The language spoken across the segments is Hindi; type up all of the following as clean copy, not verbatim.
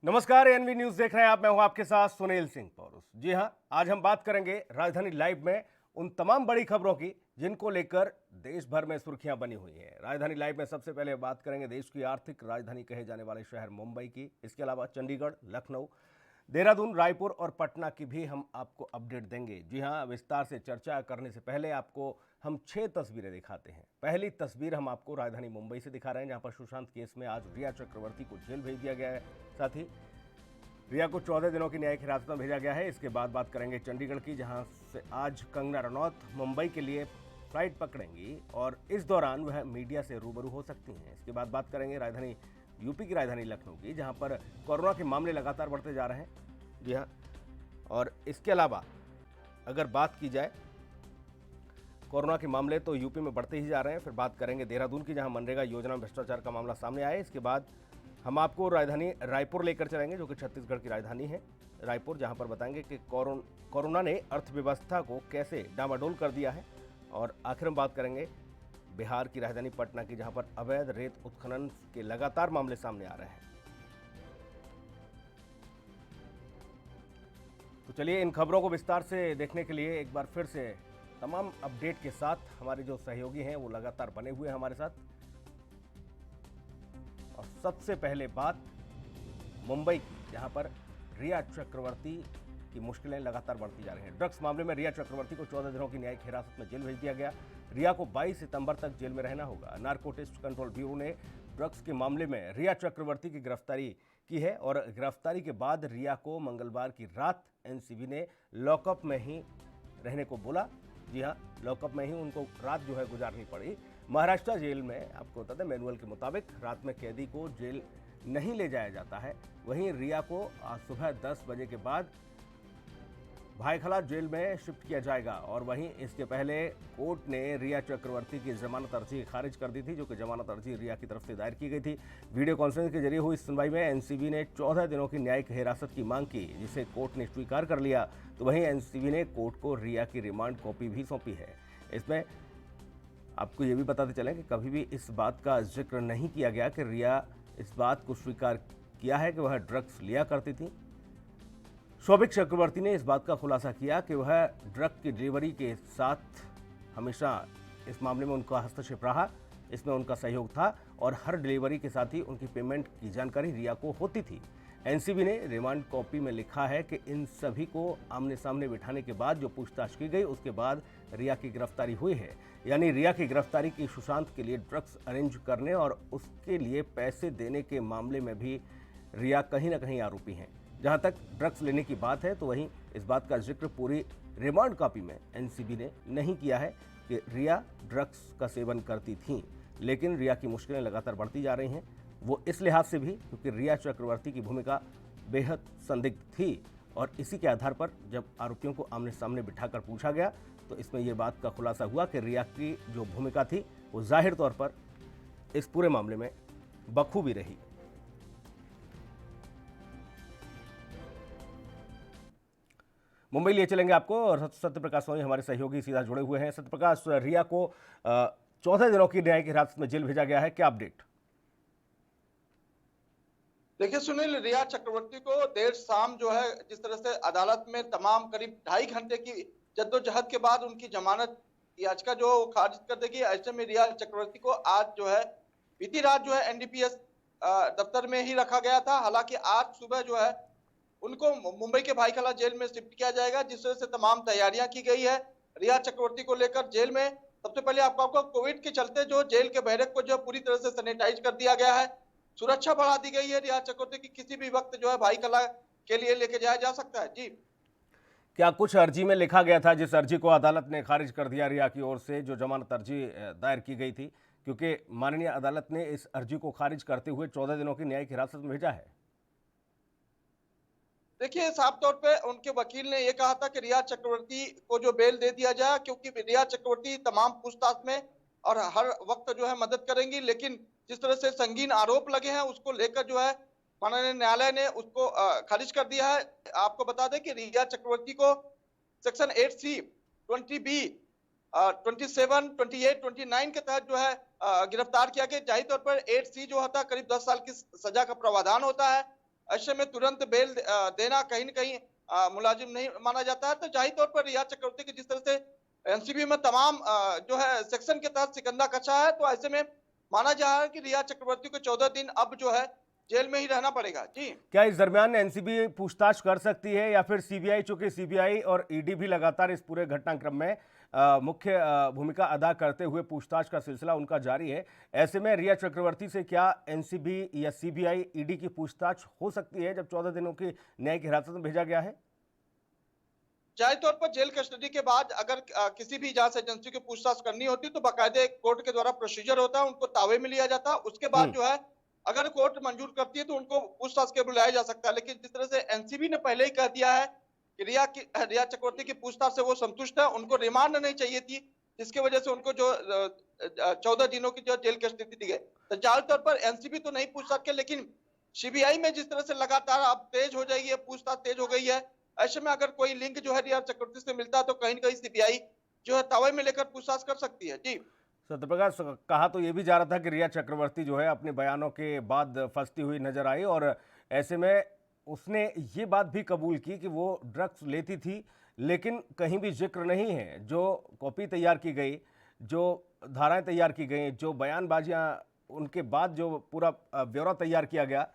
नमस्कार, एनवी न्यूज देख रहे हैं आप। मैं हूं आपके साथ सुनील सिंह पौरुष। जी हां, आज हम बात करेंगे राजधानी लाइव में उन तमाम बड़ी खबरों की जिनको लेकर देश भर में सुर्खियां बनी हुई हैं। राजधानी लाइव में सबसे पहले बात करेंगे देश की आर्थिक राजधानी कहे जाने वाले शहर मुंबई की। इसके अलावा चंडीगढ़, लखनऊ, देहरादून, रायपुर और पटना की भी हम आपको अपडेट देंगे। जी हां, विस्तार से चर्चा करने से पहले आपको हम 6 तस्वीरें दिखाते हैं। पहली तस्वीर हम आपको राजधानी मुंबई से दिखा रहे हैं, जहां पर सुशांत केस में आज रिया चक्रवर्ती को जेल भेज दिया गया है। साथ ही रिया को 14 दिनों की न्यायिक हिरासत में भेजा गया है। इसके बाद बात करेंगे चंडीगढ़ की, जहां से आज कंगना रनौत मुंबई के लिए फ्लाइट पकड़ेंगी और इस दौरान वह मीडिया से रूबरू हो सकती हैं। इसके बाद बात करेंगे राजधानी यूपी की राजधानी लखनऊ की, जहां पर कोरोना के मामले लगातार बढ़ते जा रहे हैं। जी हाँ, और इसके अलावा अगर बात की जाए कोरोना के मामले तो यूपी में बढ़ते ही जा रहे हैं। फिर बात करेंगे देहरादून की, जहां मनरेगा योजना में भ्रष्टाचार का मामला सामने आया है। इसके बाद हम आपको राजधानी रायपुर लेकर चलेंगे, जो कि छत्तीसगढ़ की राजधानी है रायपुर, जहां पर बताएंगे कि कोरोना ने अर्थव्यवस्था को कैसे डामाडोल कर दिया है। और आखिर में बात करेंगे बिहार की राजधानी पटना की, जहां पर अवैध रेत उत्खनन के लगातार मामले सामने आ रहे हैं। तो चलिए, इन खबरों को विस्तार से देखने के लिए एक बार फिर से तमाम अपडेट के साथ हमारे जो सहयोगी हैं वो लगातार बने हुए हैं हमारे साथ। और सबसे पहले बात मुंबई की, जहां पर रिया चक्रवर्ती की मुश्किलें लगातार बढ़ती जा रही हैं। ड्रग्स मामले में रिया चक्रवर्ती को 14 दिनों की न्यायिक हिरासत में जेल भेज दिया गया। रिया को 22 सितंबर तक जेल में रहना होगा। नारकोटिक्स कंट्रोल ब्यूरो ने ड्रग्स के मामले में रिया चक्रवर्ती की गिरफ्तारी की है और गिरफ्तारी के बाद रिया को मंगलवार की रात एनसीबी ने लॉकअप में ही रहने को बोला। जी हाँ, लॉकअप में ही उनको रात जो है गुजारनी पड़ी। महाराष्ट्र जेल में आपको बता दें, मैनुअल के मुताबिक रात में कैदी को जेल नहीं ले जाया जाता है। वहीं रिया को आज सुबह 10 बजे के बाद भायखला जेल में शिफ्ट किया जाएगा। और वहीं इसके पहले कोर्ट ने रिया चक्रवर्ती की जमानत अर्जी खारिज कर दी थी, जो कि जमानत अर्जी रिया की तरफ से दायर की गई थी। वीडियो कॉन्फ्रेंस के जरिए हुई सुनवाई में एनसीबी ने 14 दिनों की न्यायिक हिरासत की मांग की, जिसे कोर्ट ने स्वीकार कर लिया। तो वहीं एनसीबी ने कोर्ट को रिया की रिमांड कॉपी भी सौंपी है। इसमें आपको ये भी बताते चलें कि कभी भी इस बात का जिक्र नहीं किया गया कि रिया इस बात को स्वीकार किया है कि वह ड्रग्स लिया करती थी। शोभिक चक्रवर्ती ने इस बात का खुलासा किया कि वह ड्रग की डिलीवरी के साथ हमेशा इस मामले में उनका हस्तक्षेप रहा, इसमें उनका सहयोग था और हर डिलीवरी के साथ ही उनकी पेमेंट की जानकारी रिया को होती थी। एनसीबी ने रिमांड कॉपी में लिखा है कि इन सभी को आमने सामने बिठाने के बाद जो पूछताछ की गई, उसके बाद रिया की गिरफ्तारी हुई है। यानी रिया की गिरफ्तारी की सुशांत के लिए ड्रग्स अरेंज करने और उसके लिए पैसे देने के मामले में भी रिया कहीं ना कहीं आरोपी हैं। जहां तक ड्रग्स लेने की बात है, तो वहीं इस बात का जिक्र पूरी रिमांड कॉपी में एनसीबी ने नहीं किया है कि रिया ड्रग्स का सेवन करती थीं। लेकिन रिया की मुश्किलें लगातार बढ़ती जा रही हैं, वो इस लिहाज से भी क्योंकि रिया चक्रवर्ती की भूमिका बेहद संदिग्ध थी। और इसी के आधार पर जब आरोपियों को आमने सामने बिठाकर पूछा गया, तो इसमें यह बात का खुलासा हुआ कि रिया की जो भूमिका थी वो जाहिर तौर पर इस पूरे मामले में बखूबी रही। मुंबई लिए चलेंगे आपको और सत्यप्रकाश सोनी हमारे सहयोगी सीधा जुड़े हुए हैं। सत्यप्रकाश, रिया को 14 दिनों की न्यायिक हिरासत में जेल भेजा गया है, क्या अपडेट? देखिए सुनील, रिया चक्रवर्ती को देर शाम जो है जिस तरह से अदालत में तमाम करीब 2.5 घंटे की जद्दोजहद के बाद उनकी जमानत याचिका जो खारिज कर देगी। ऐसे में रिया चक्रवर्ती को आज जो है बीती रात जो है एनडीपीएस दफ्तर में ही रखा गया था। हालांकि आज सुबह जो है उनको मुंबई के भाईखला जेल में शिफ्ट किया जाएगा, जिस वजह से तमाम तैयारियां की गई है रिया चक्रवर्ती को लेकर। जेल में सबसे पहले आपको कोविड के चलते जो जेल के बैरक को जो पूरी तरह से सैनिटाइज कर दिया गया है, सुरक्षा बढ़ा दी गई है। रिया चक्रवर्ती की किसी भी वक्त जो है भाईखला के लिए लेके जाया जा सकता है। जी, क्या कुछ अर्जी में लिखा गया था जिस अर्जी को अदालत ने खारिज कर दिया रिया की ओर से, जो जमानत अर्जी दायर की गई थी? क्योंकि माननीय अदालत ने इस अर्जी को खारिज करते हुए 14 दिनों की न्यायिक हिरासत में भेजा है। देखिए साफ तौर पे उनके वकील ने यह कहा था कि रिया चक्रवर्ती को जो बेल दे दिया जाए, क्योंकि रिया चक्रवर्ती तमाम पूछताछ में और हर वक्त जो है मदद करेंगी। लेकिन जिस तरह से संगीन आरोप लगे हैं उसको लेकर जो है माननीय न्यायालय ने उसको खारिज कर दिया है। आपको बता दें कि रिया चक्रवर्ती को सेक्शन 8C 20B 27, 28, 29 के तहत जो है गिरफ्तार किया गया। जाहिर तौर पर 8C जो होता है करीब 10 साल की सजा का प्रावधान होता है। ऐसे में तुरंत बेल देना कहीं न कहीं मुलाजिम नहीं माना जाता है। तो जाहिर तौर पर रिया चक्रवर्ती की जिस तरह से एनसीबी में तमाम जो है सेक्शन के तहत सिकंदा कसा है, तो ऐसे में माना जा रहा है कि रिया चक्रवर्ती को 14 दिन अब जो है जेल में ही रहना पड़ेगा। जी। क्या इस दरमियान एनसीबी पूछताछ कर सकती है या फिर सीबीआई, चूंकि सीबीआई और ईडी भी लगातार इस पूरे घटनाक्रम में मुख्य भूमिका अदा करते हुए पूछताछ का सिलसिला उनका जारी है, ऐसे में रिया चक्रवर्ती से क्या एनसीबी या सीबीआई, ईडी की पूछताछ हो सकती है जब 14 दिनों की न्यायिक हिरासत में भेजा गया है? जाहिर तौर पर जेल कस्टडी के बाद अगर किसी भी जांच एजेंसी को पूछताछ करनी होती तो बाकायदे कोर्ट के द्वारा प्रोसीजर होता है, उनको तावे में लिया जाता है। उसके बाद जो है अगर कोर्ट मंजूर करती है तो उनको पूछताछ के बुलाया जा सकता है। लेकिन जिस तरह से एनसीबी ने पहले ही कह दिया है कि रिया चक्रवर्ती की पूछताछ से वो संतुष्ट है, उनको रिमांड नहीं चाहिए थी, जिसकी वजह से उनको जो 14 दिनों की जो जेल कस्टडी दी गई। तो जाहिर तौर पर एनसीबी तो नहीं पूछ सकते, लेकिन सीबीआई में जिस तरह से लगातार अब तेज हो जाएगी, पूछताछ तेज हो गई है, ऐसे में अगर कोई लिंक जो है रिया चक्रवर्ती से मिलता है तो कहीं न कहीं सीबीआई जो है तवे में लेकर पूछताछ कर सकती है। जी। सत्यप्रकाश, कहा तो ये भी जा रहा था कि रिया चक्रवर्ती जो है अपने बयानों के बाद फंसती हुई नजर आई और ऐसे में उसने ये बात भी कबूल की कि वो ड्रग्स लेती थी, लेकिन कहीं भी जिक्र नहीं है। जो कॉपी तैयार की गई, जो धाराएं तैयार की गई, जो बयानबाजियां उनके बाद जो पूरा ब्यौरा तैयार किया गया,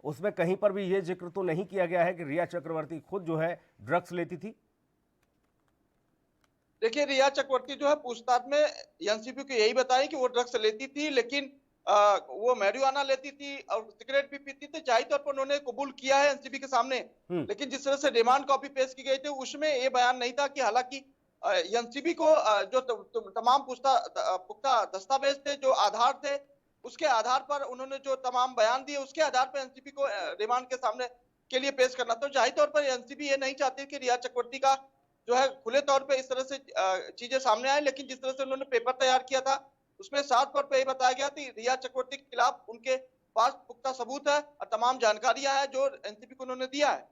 उसमें कहीं पर भी ये जिक्र तो नहीं किया गया है कि रिया चक्रवर्ती खुद जो है ड्रग्स लेती थी। देखिए, रिया चक्रवर्ती जो है पूछताछ में एनसीबी को यही बताई कि वो ड्रग्स लेती थी, लेकिन वो मैरिजुआना लेती थी और सिगरेट भी पीती थी। जाहिर तौर पर उन्होंने कबूल किया है एनसीबी के सामने, लेकिन जिस तरह से डिमांड कॉपी पेश की गई थी उसमें ये बयान नहीं था कि हालांकि एनसीबी को जो तमाम पुख्ता दस्तावेज थे, जो आधार थे, उसके आधार पर उन्होंने जो तमाम बयान दिए उसके आधार पर एनसीबी को रिमांड के सामने के लिए पेश करना। तो जाहिर तौर पर एनसीबी ये नहीं चाहती कि रिया चक्रवर्ती का जो है खुले तौर पे इस तरह से चीजें सामने आए, लेकिन जिस तरह से उन्होंने पेपर तैयार किया था उसमें साफ तौर पे ये बताया गया कि रिया चक्रवर्ती के खिलाफ उनके पास पुख्ता सबूत है और तमाम जानकारियां हैं जो एनसीबी को उन्होंने दिया है।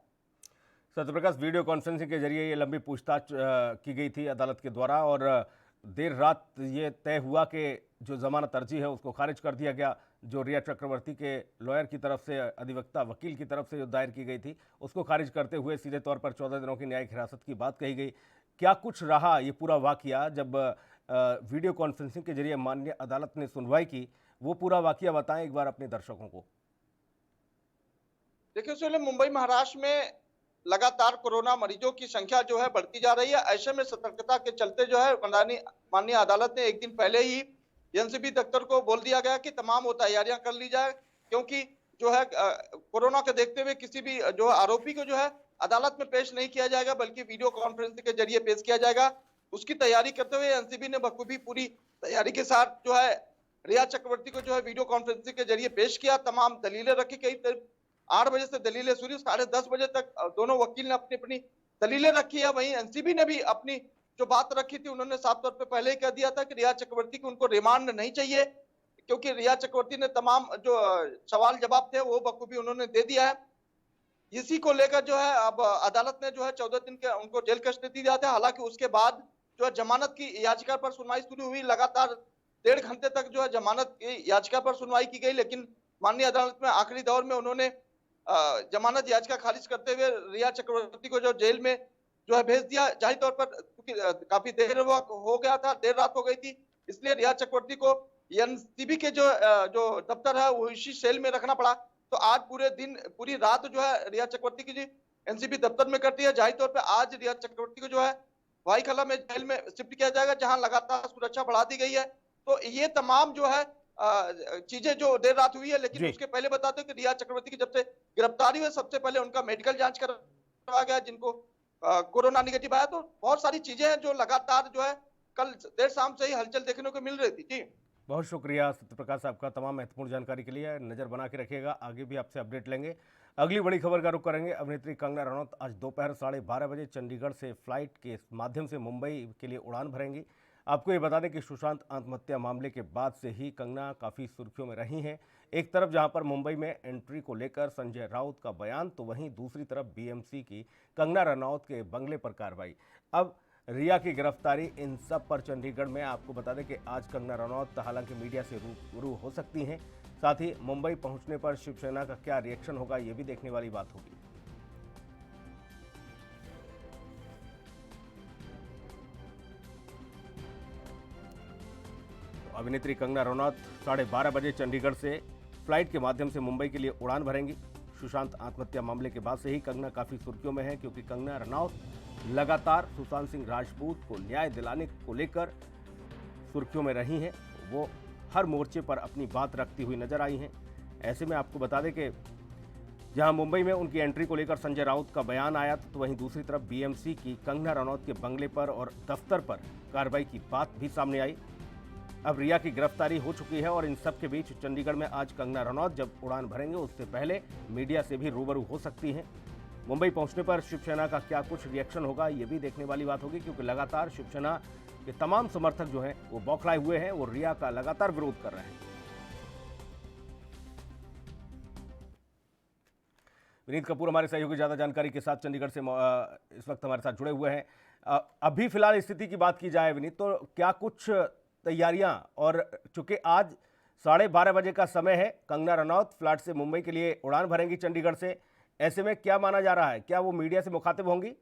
सत्यप्रकाश, वीडियो कॉन्फ्रेंसिंग के जरिए ये लंबी पूछताछ की गई थी अदालत के द्वारा और देर रात ये तय हुआ कि जो जमानत अर्जी है उसको खारिज कर दिया गया। जो रिया चक्रवर्ती के लॉयर की तरफ से, अधिवक्ता वकील की तरफ से जो दायर की गई थी उसको खारिज करते हुए सीधे तौर पर 14 दिनों की न्यायिक हिरासत की बात कही गई। क्या कुछ रहा ये पूरा वाकया जब वीडियो कॉन्फ्रेंसिंग के जरिए माननीय अदालत ने सुनवाई की, वो पूरा वाकया बताएं एक बार अपने दर्शकों को। देखिए, उसमें मुंबई महाराष्ट्र में लगातार कोरोना मरीजों की संख्या जो है बढ़ती जा रही है। ऐसे में सतर्कता के चलते जो है माननीय अदालत ने एक दिन पहले ही एनसीबी दफ्तर को बोल दिया गया कि तमाम वो तैयारियां कर ली जाए, क्योंकि जो है कोरोना को देखते हुए किसी भी जो आरोपी को जो है अदालत में पेश नहीं किया जाएगा, बल्कि वीडियो कॉन्फ्रेंसिंग के जरिए पेश किया जाएगा। उसकी तैयारी करते हुए एनसीबी ने बखूबी पूरी तैयारी के साथ जो है रिया चक्रवर्ती को जो है वीडियो कॉन्फ्रेंसिंग के जरिए पेश किया। तमाम दलीलें रखी गई। 8 बजे से दलीलें शुरू, 10:30 बजे तक दोनों वकील ने अपनी अपनी दलीलें रखी है। वहीं एनसीबी ने भी अपनी जो बात रखी थी, उन्होंने साफ तौर पे पहले ही कह दिया था कि रिया चक्रवर्ती को उनको रिमांड नहीं चाहिए, क्योंकि रिया चक्रवर्ती ने तमाम जो सवाल जवाब थे वो बखूबी उन्होंने दे दिया है। इसी को लेकर जो है अब अदालत ने जो है 14 दिन के उनको जेल कस्टडी दिया था। हालांकि उसके बाद जो है जमानत की याचिका पर सुनवाई शुरू हुई। लगातार 1.5 घंटे तक जो है जमानत की याचिका पर सुनवाई की गई, लेकिन माननीय अदालत में आखिरी दौर में उन्होंने जमानत याचिका खारिज करते हुए रिया चक्रवर्ती को जो जेल में जो है भेज दिया। जाहिर तौर पर क्योंकि काफी देर हो गया था, देर रात हो गई थी, इसलिए रिया चक्रवर्ती को एनसीबी के जो दफ्तर है वो इसी सेल में रखना पड़ा। तो आज पूरे दिन, पूरी रात जो है रिया चक्रवर्ती की एनसीबी दफ्तर में कटी है। जाहिर तौर पर आज रिया चक्रवर्ती को जो है वाईखला में जेल में शिफ्ट किया जाएगा, जहां लगातार सुरक्षा बढ़ा दी गई है। तो ये तमाम जो है चीजें जो देर रात हुई है, लेकिन उसके पहले बताते हैं कि रिया चक्रवर्ती की जब से गिरफ्तारी हुई सबसे पहले उनका मेडिकल जांच करवाया गया, जिनको कोरोना निगेटिव आया। तो बहुत सारी चीजें हैं जो लगातार जो है कल देर शाम से ही हलचल देखने को मिल रही थी। जी, बहुत शुक्रिया सत्यप्रकाश, आपका तमाम महत्वपूर्ण जानकारी के लिए। नज़र बना के रखिएगा, आगे भी आपसे अपडेट लेंगे। अगली बड़ी खबर का रुख करेंगे। अभिनेत्री कंगना रनौत आज दोपहर 12:30 बजे चंडीगढ़ से फ्लाइट के माध्यम से मुंबई के लिए उड़ान भरेंगी। आपको ये बता दें कि सुशांत आत्महत्या मामले के बाद से ही कंगना काफ़ी सुर्खियों में रही हैं। एक तरफ जहां पर मुंबई में एंट्री को लेकर संजय राउत का बयान, तो वहीं दूसरी तरफ बीएमसी की कंगना रनौत के बंगले पर कार्रवाई। अब रिया की गिरफ्तारी, इन सब पर चंडीगढ़ में आपको बता दें कि आज कंगना रनौत हालांकि मीडिया से रूबरू हो सकती हैं, साथ ही मुंबई पहुंचने पर शिवसेना का क्या रिएक्शन होगा, यह भी देखने वाली बात होगी। अभिनेत्री कंगना रनौत 12:30 बजे चंडीगढ़ से फ्लाइट के माध्यम से मुंबई के लिए उड़ान भरेंगी। सुशांत आत्महत्या मामले के बाद से ही कंगना काफी सुर्खियों में है, क्योंकि कंगना रनौत लगातार सुशांत सिंह राजपूत को न्याय दिलाने को लेकर सुर्खियों में रही हैं। वो हर मोर्चे पर अपनी बात रखती हुई नजर आई हैं। ऐसे में आपको बता दें कि जहां मुंबई में उनकी एंट्री को लेकर संजय राउत का बयान आया, तो वहीं दूसरी तरफ बीएमसी की कंगना रनौत के बंगले पर और दफ्तर पर कार्रवाई की बात भी सामने आई। अब रिया की गिरफ्तारी हो चुकी है और इन सब के बीच चंडीगढ़ में आज कंगना रनौत जब उड़ान भरेंगे, उससे पहले मीडिया से भी रूबरू हो सकती हैं। मुंबई पहुंचने पर शिवसेना का क्या कुछ रिएक्शन होगा, ये भी देखने वाली बात होगी, क्योंकि लगातार शिवसेना के तमाम समर्थक जो हैं वो बौखलाए हुए हैं, वो रिया का लगातार विरोध कर रहे हैं। विनीत कपूर हमारे सहयोगी ज्यादा जानकारी के साथ चंडीगढ़ से इस वक्त हमारे साथ जुड़े हुए हैं। अभी फिलहाल स्थिति की बात की जाए विनीत, तो क्या कुछ तैयारियां, और चूंकि आज 12:30 बजे का समय है, कंगना रनौत फ्लाइट से मुंबई के लिए उड़ान भरेंगी चंडीगढ़ से, ऐसे में क्या माना जा रहा है, क्या वो मीडिया से मुखातिब होंगी?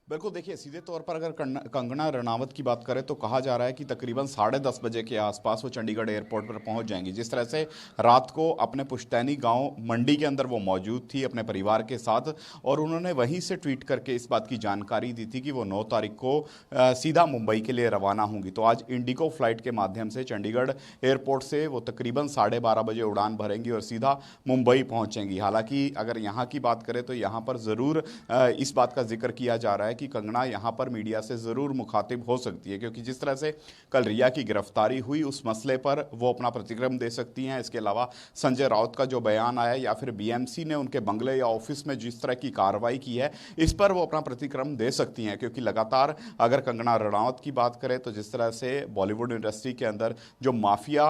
बिल्कुल, देखिए सीधे तौर पर अगर कंगना रनावत की बात करें तो कहा जा रहा है कि तकरीबन 10:30 बजे के आसपास वो चंडीगढ़ एयरपोर्ट पर पहुंच जाएंगी। जिस तरह से रात को अपने पुश्तैनी गांव मंडी के अंदर वो मौजूद थी अपने परिवार के साथ, और उन्होंने वहीं से ट्वीट करके इस बात की जानकारी दी थी कि वो 9 तारीख को सीधा मुंबई के लिए रवाना होंगी। तो आज इंडिगो फ्लाइट के माध्यम से चंडीगढ़ एयरपोर्ट से वो तकरीबन 12:30 बजे उड़ान भरेंगी और सीधा मुंबई पहुँचेंगी। हालांकि अगर यहाँ की बात करें तो यहाँ पर ज़रूर इस बात का जिक्र किया जा रहा है कि कंगना यहां पर मीडिया से जरूर मुखातिब हो सकती है, क्योंकि जिस तरह से कल रिया की गिरफ्तारी हुई उस मसले पर वो अपना प्रतिक्रिया दे सकती हैं। इसके अलावा संजय राउत का जो बयान आया या फिर बीएमसी ने उनके बंगले या ऑफिस में जिस तरह की कार्रवाई की है, इस पर वो अपना प्रतिक्रिया दे सकती हैं। क्योंकि लगातार अगर कंगना रनौत की बात करें तो जिस तरह से बॉलीवुड इंडस्ट्री के अंदर जो माफिया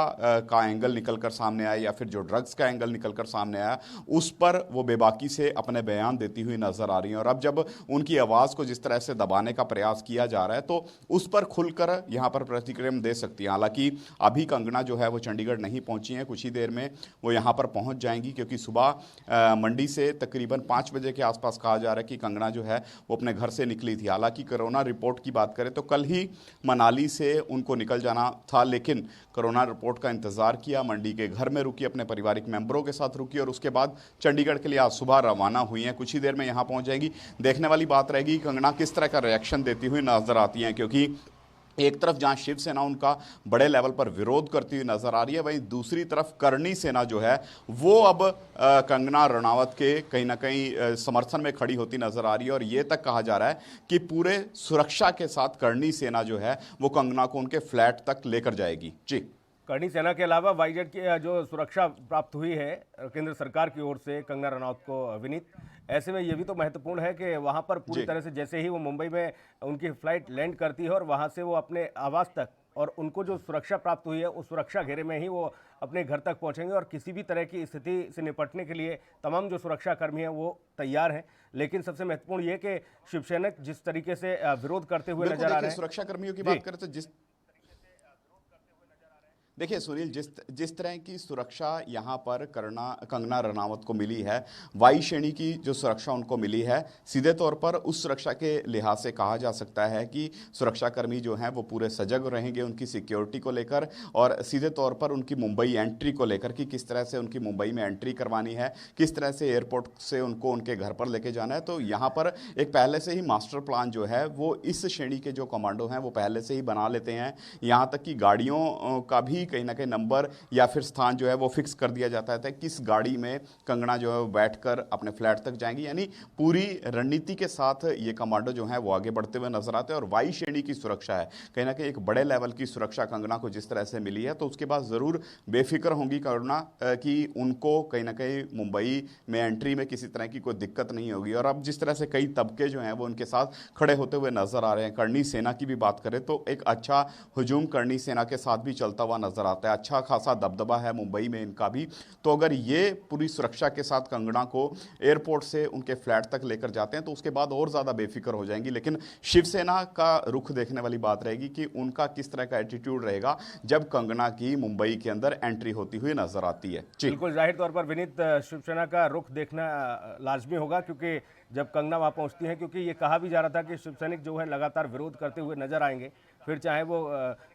का एंगल निकलकर सामने आया या फिर जो ड्रग्स का एंगल निकलकर सामने आया, उस पर वो बेबाकी से अपने बयान देती हुई नजर आ रही हैं। और अब जब उनकी आवाज़ को जिस तरह से दबाने का प्रयास किया जा रहा है तो उस पर खुलकर यहां पर प्रतिक्रिया दे सकती है। हालांकि अभी कंगना जो है वो चंडीगढ़ नहीं पहुंची है, कुछ ही देर में वो यहां पर पहुंच जाएंगी, क्योंकि सुबह मंडी से तकरीबन 5 बजे के आसपास कहा जा रहा है कि कंगना जो है वो अपने घर से निकली थी। हालांकि कोरोना रिपोर्ट की बात करें तो कल ही मनाली से उनको निकल जाना था, लेकिन कोरोना रिपोर्ट का इंतजार किया, मंडी के घर में रुकी, अपने पारिवारिक मेंबरों के साथ रुकी और उसके बाद चंडीगढ़ के लिए आज सुबह रवाना हुई हैं। कुछ ही देर में यहां पहुंच जाएंगी। देखने वाली बात रहेगी कंगना किस तरह का रिएक्शन देती हुई नजर आती हैं, क्योंकि एक तरफ जहां शिवसेना उनका बड़े लेवल पर विरोध करती हुई नजर आ रही है, वहीं दूसरी तरफ करणी सेना जो है वो अब कंगना रनावत के कहीं ना कहीं समर्थन में खड़ी होती नजर आ रही है। और ये तक कहा जा रहा है कि पूरे सुरक्षा के साथ करणी सेना जो है वो कंगना को उनके फ्लैट तक लेकर जाएगी। जी, करणी सेना के अलावा वाईजेड की जो सुरक्षा प्राप्त हुई है केंद्र सरकार की ओर से कंगना रनौत को, विनीत, ऐसे में ये भी तो महत्वपूर्ण है कि वहां पर पूरी तरह से जैसे ही वो मुंबई में उनकी फ्लाइट लैंड करती है और वहां से वो अपने आवास तक, और उनको जो सुरक्षा प्राप्त हुई है उस सुरक्षा घेरे में ही वो अपने घर तक पहुंचेंगे और किसी भी तरह की स्थिति से निपटने के लिए तमाम जो सुरक्षा कर्मी हैं वो तैयार हैं। लेकिन सबसे महत्वपूर्ण ये कि शिवसेना जिस तरीके से विरोध करते हुए नजर आ रहे हैं, सुरक्षा कर्मियों की बात करें तो देखिए सुनील, जिस तरह की सुरक्षा यहाँ पर कंगना रनावत को मिली है, वायु श्रेणी की जो सुरक्षा उनको मिली है, सीधे तौर पर उस सुरक्षा के लिहाज से कहा जा सकता है कि सुरक्षाकर्मी जो हैं वो पूरे सजग रहेंगे उनकी सिक्योरिटी को लेकर, और सीधे तौर पर उनकी मुंबई एंट्री को लेकर कि किस तरह से उनकी मुंबई में एंट्री करवानी है, किस तरह से एयरपोर्ट से उनको उनके घर पर लेके जाना है। तो यहाँ पर एक पहले से ही मास्टर प्लान जो है वो इस श्रेणी के जो कमांडो हैं वो पहले से ही बना लेते हैं। यहाँ तक कि गाड़ियों का भी कहीं ना कहीं नंबर या फिर स्थान जो है वो फिक्स कर दिया जाता है किस गाड़ी में कंगना जो है वो बैठकर अपने फ्लैट तक जाएंगी। यानी पूरी रणनीति के साथ ये कमांडो जो है वो आगे बढ़ते हुए नजर आते हैं। और वायु श्रेणी की सुरक्षा है, कहीं ना कहीं एक बड़े लेवल की सुरक्षा कंगना को जिस तरह से मिली है, तो उसके बाद जरूर बेफिक्र होंगी कंगना कि उनको कहीं ना कहीं मुंबई में एंट्री में किसी तरह की कोई दिक्कत नहीं होगी। और अब जिस तरह से कई तबके जो हैं वो उनके साथ खड़े होते हुए नजर आ रहे हैं। करणी सेना की भी बात करें तो एक अच्छा हुजूम करणी सेना के साथ भी चलता हुआ नजर नजर आता है। अच्छा खासा दबदबा है मुंबई में इनका भी। तो अगर ये पूरी सुरक्षा के साथ कंगना को एयरपोर्ट से उनके फ्लैट तक लेकर जाते हैं तो उसके बाद और ज़्यादा बेफिक्र हो जाएंगी। लेकिन शिवसेना का रुख देखने वाली बात रहेगी कि उनका किस तरह का एटीट्यूड रहेगा जब कंगना की मुंबई के अंदर एंट्री होती हुई नजर आती है। जी बिल्कुल, जाहिर तौर पर विनीत, शिवसेना का रुख देखना लाजमी होगा, क्योंकि जब कंगना वहाँ पहुँचती हैं, क्योंकि ये कहा भी जा रहा था कि शिवसैनिक जो है लगातार विरोध करते हुए नजर आएंगे, फिर चाहे वो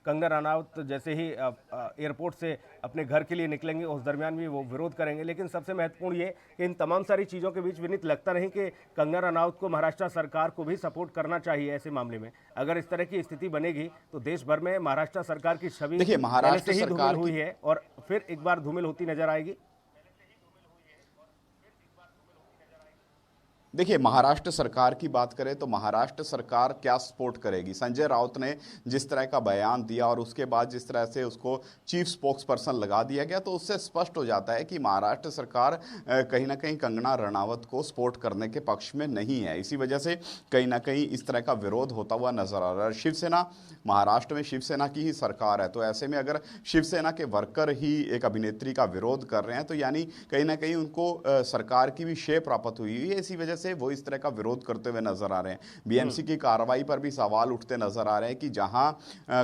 कंगना रनावत जैसे ही एयरपोर्ट से अपने घर के लिए निकलेंगे उस दरमियान भी वो विरोध करेंगे। लेकिन सबसे महत्वपूर्ण ये कि इन तमाम सारी चीज़ों के बीच विनीत लगता नहीं कि कंगना रनावत को महाराष्ट्र सरकार को भी सपोर्ट करना चाहिए ऐसे मामले में। अगर इस तरह की स्थिति बनेगी तो देश भर में महाराष्ट्र सरकार की छवि देखिए, पहले महाराष्ट्र से ही सरकार धूमिल हुई है और फिर एक बार धूमिल होती नजर आएगी। देखिए, महाराष्ट्र सरकार की बात करें तो महाराष्ट्र सरकार क्या सपोर्ट करेगी। संजय राउत ने जिस तरह का बयान दिया और उसके बाद जिस तरह से उसको चीफ स्पोक्स पर्सन लगा दिया गया, तो उससे स्पष्ट हो जाता है कि महाराष्ट्र सरकार कहीं ना कहीं कंगना रनावत को सपोर्ट करने के पक्ष में नहीं है। इसी वजह से कहीं ना कहीं इस तरह का विरोध होता हुआ नजर आ रहा है। शिवसेना, महाराष्ट्र में शिवसेना की ही सरकार है, तो ऐसे में अगर शिवसेना के वर्कर ही एक अभिनेत्री का विरोध कर रहे हैं तो यानी कहीं ना कहीं उनको सरकार की भी शेप प्राप्त हुई है। इसी वजह से वो इस तरह का विरोध करते हुए नजर आ रहे हैं। बीएमसी की कार्रवाई पर भी सवाल उठते नजर आ रहे हैं कि जहां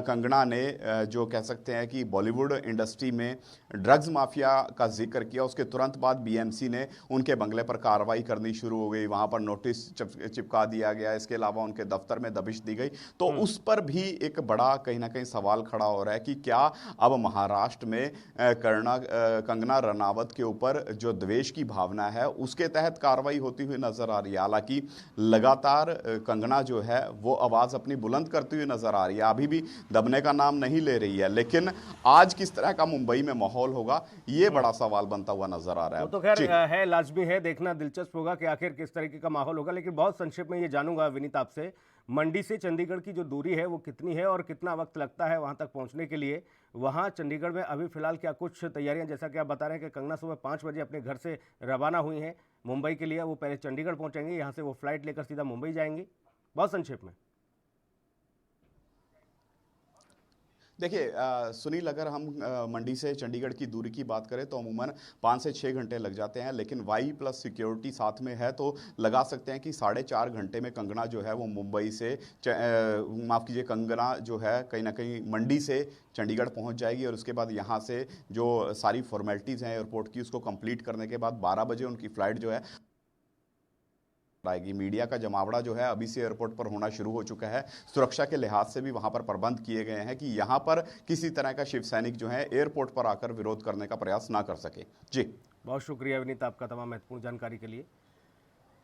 कंगना ने जो कह सकते हैं कि बॉलीवुड इंडस्ट्री में ड्रग्स माफिया का जिक्र किया, उसके तुरंत बाद बीएमसी ने उनके बंगले पर कार्रवाई करनी शुरू हो गई, वहां पर नोटिस चिपका दिया गया, इसके अलावा उनके दफ्तर में दबिश दी गई। तो उस पर भी एक बड़ा कहीं ना कहीं सवाल खड़ा हो रहा है कि क्या अब महाराष्ट्र में कंगना रनावत के ऊपर जो द्वेष की भावना है उसके तहत कार्रवाई होती हुई नजर आ रही है। हालांकि लगातार कंगना जो है वो आवाज अपनी बुलंद करती हुई नजर आ रही है, अभी भी दबने का नाम नहीं ले रही है। लेकिन आज किस तरह का मुंबई में माहौल होगा ये बड़ा सवाल बनता हुआ नजर आ रहा है। वो तो खैर है, लाजमी है, देखना दिलचस्प होगा कि आखिर किस तरीके का माहौल होगा। लेकिन बहुत संक्षेप में ये जानूंगा विनीत आपसे, मंडी से चंडीगढ़ की जो दूरी है वो कितनी है और कितना वक्त लगता है वहां तक पहुंचने के लिए? वहां चंडीगढ़ में अभी फिलहाल क्या कुछ तैयारियां, जैसा कि आप बता रहे हैं कि कंगना सुबह 5 बजे अपने घर से रवाना हुई हैं मुंबई के लिए, वो पहले चंडीगढ़ पहुंचेंगे, यहां से वो फ्लाइट लेकर सीधा मुंबई जाएंगी? बहुत संक्षेप में। देखिए सुनील, अगर हम मंडी से चंडीगढ़ की दूरी की बात करें तो अमूमन 5 से 6 घंटे लग जाते हैं, लेकिन वाई प्लस सिक्योरिटी साथ में है तो लगा सकते हैं कि 4.5 घंटे में कंगना जो है वो मुंबई से माफ़ कीजिए, कंगना जो है कहीं ना कहीं मंडी से चंडीगढ़ पहुंच जाएगी और उसके बाद यहाँ से जो सारी फॉर्मेलिटीज़ हैं एयरपोर्ट की उसको कंप्लीट करने के बाद 12 बजे उनकी फ़्लाइट जो है आएगी। मीडिया का जमावड़ा जो है अभी से एयरपोर्ट पर होना शुरू हो चुका है। सुरक्षा के लिहाज से भी वहां पर प्रबंध किए गए हैं कि यहां पर किसी तरह का शिव सैनिक जो है एयरपोर्ट पर आकर विरोध करने का प्रयास ना कर सके। जी बहुत शुक्रिया विनीत आपका तमाम महत्वपूर्ण जानकारी के लिए।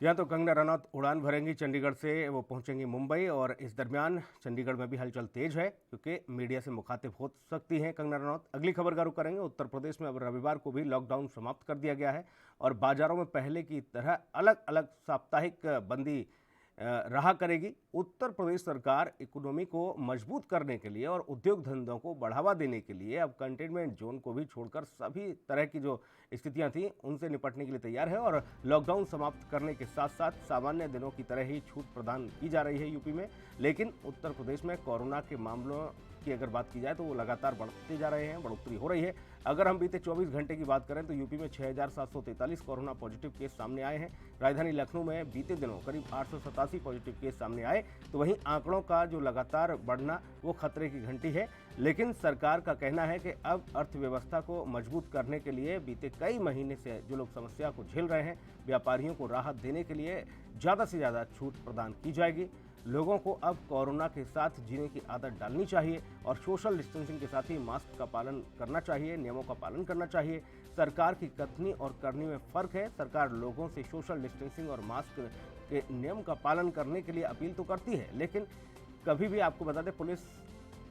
यहाँ तो कंगना रनौत उड़ान भरेंगी चंडीगढ़ से, वो पहुंचेंगी मुंबई और इस दरमियान चंडीगढ़ में भी हलचल तेज है क्योंकि मीडिया से मुखातिब हो सकती हैं कंगना रनौत। अगली खबर का रुख करेंगे। उत्तर प्रदेश में अब रविवार को भी लॉकडाउन समाप्त कर दिया गया है और बाजारों में पहले की तरह अलग अलग साप्ताहिक बंदी रहा करेगी। उत्तर प्रदेश सरकार इकोनॉमी को मजबूत करने के लिए और उद्योग धंधों को बढ़ावा देने के लिए अब कंटेनमेंट जोन को भी छोड़कर सभी तरह की जो स्थितियां थी उनसे निपटने के लिए तैयार है और लॉकडाउन समाप्त करने के साथ साथ सामान्य दिनों की तरह ही छूट प्रदान की जा रही है यूपी में। लेकिन उत्तर प्रदेश में कोरोना के मामलों की अगर बात की जाए तो वो लगातार बढ़ते जा रहे हैं, बढ़ोतरी हो रही है। अगर हम बीते 24 घंटे की बात करें तो यूपी में 6,743 कोरोना पॉजिटिव केस सामने आए हैं। राजधानी लखनऊ में बीते दिनों करीब 887 पॉजिटिव केस सामने आए। तो वहीं आंकड़ों का जो लगातार बढ़ना वो खतरे की घंटी है। लेकिन सरकार का कहना है कि अब अर्थव्यवस्था को मजबूत करने के लिए बीते कई महीने से जो लोग समस्या को झेल रहे हैं, व्यापारियों को राहत देने के लिए ज़्यादा से ज़्यादा छूट प्रदान की जाएगी। लोगों को अब कोरोना के साथ जीने की आदत डालनी चाहिए और सोशल डिस्टेंसिंग के साथ ही मास्क का पालन करना चाहिए, नियमों का पालन करना चाहिए। सरकार की कथनी और करनी में फ़र्क है। सरकार लोगों से सोशल डिस्टेंसिंग और मास्क के नियम का पालन करने के लिए अपील तो करती है, लेकिन कभी भी आपको बता दें पुलिस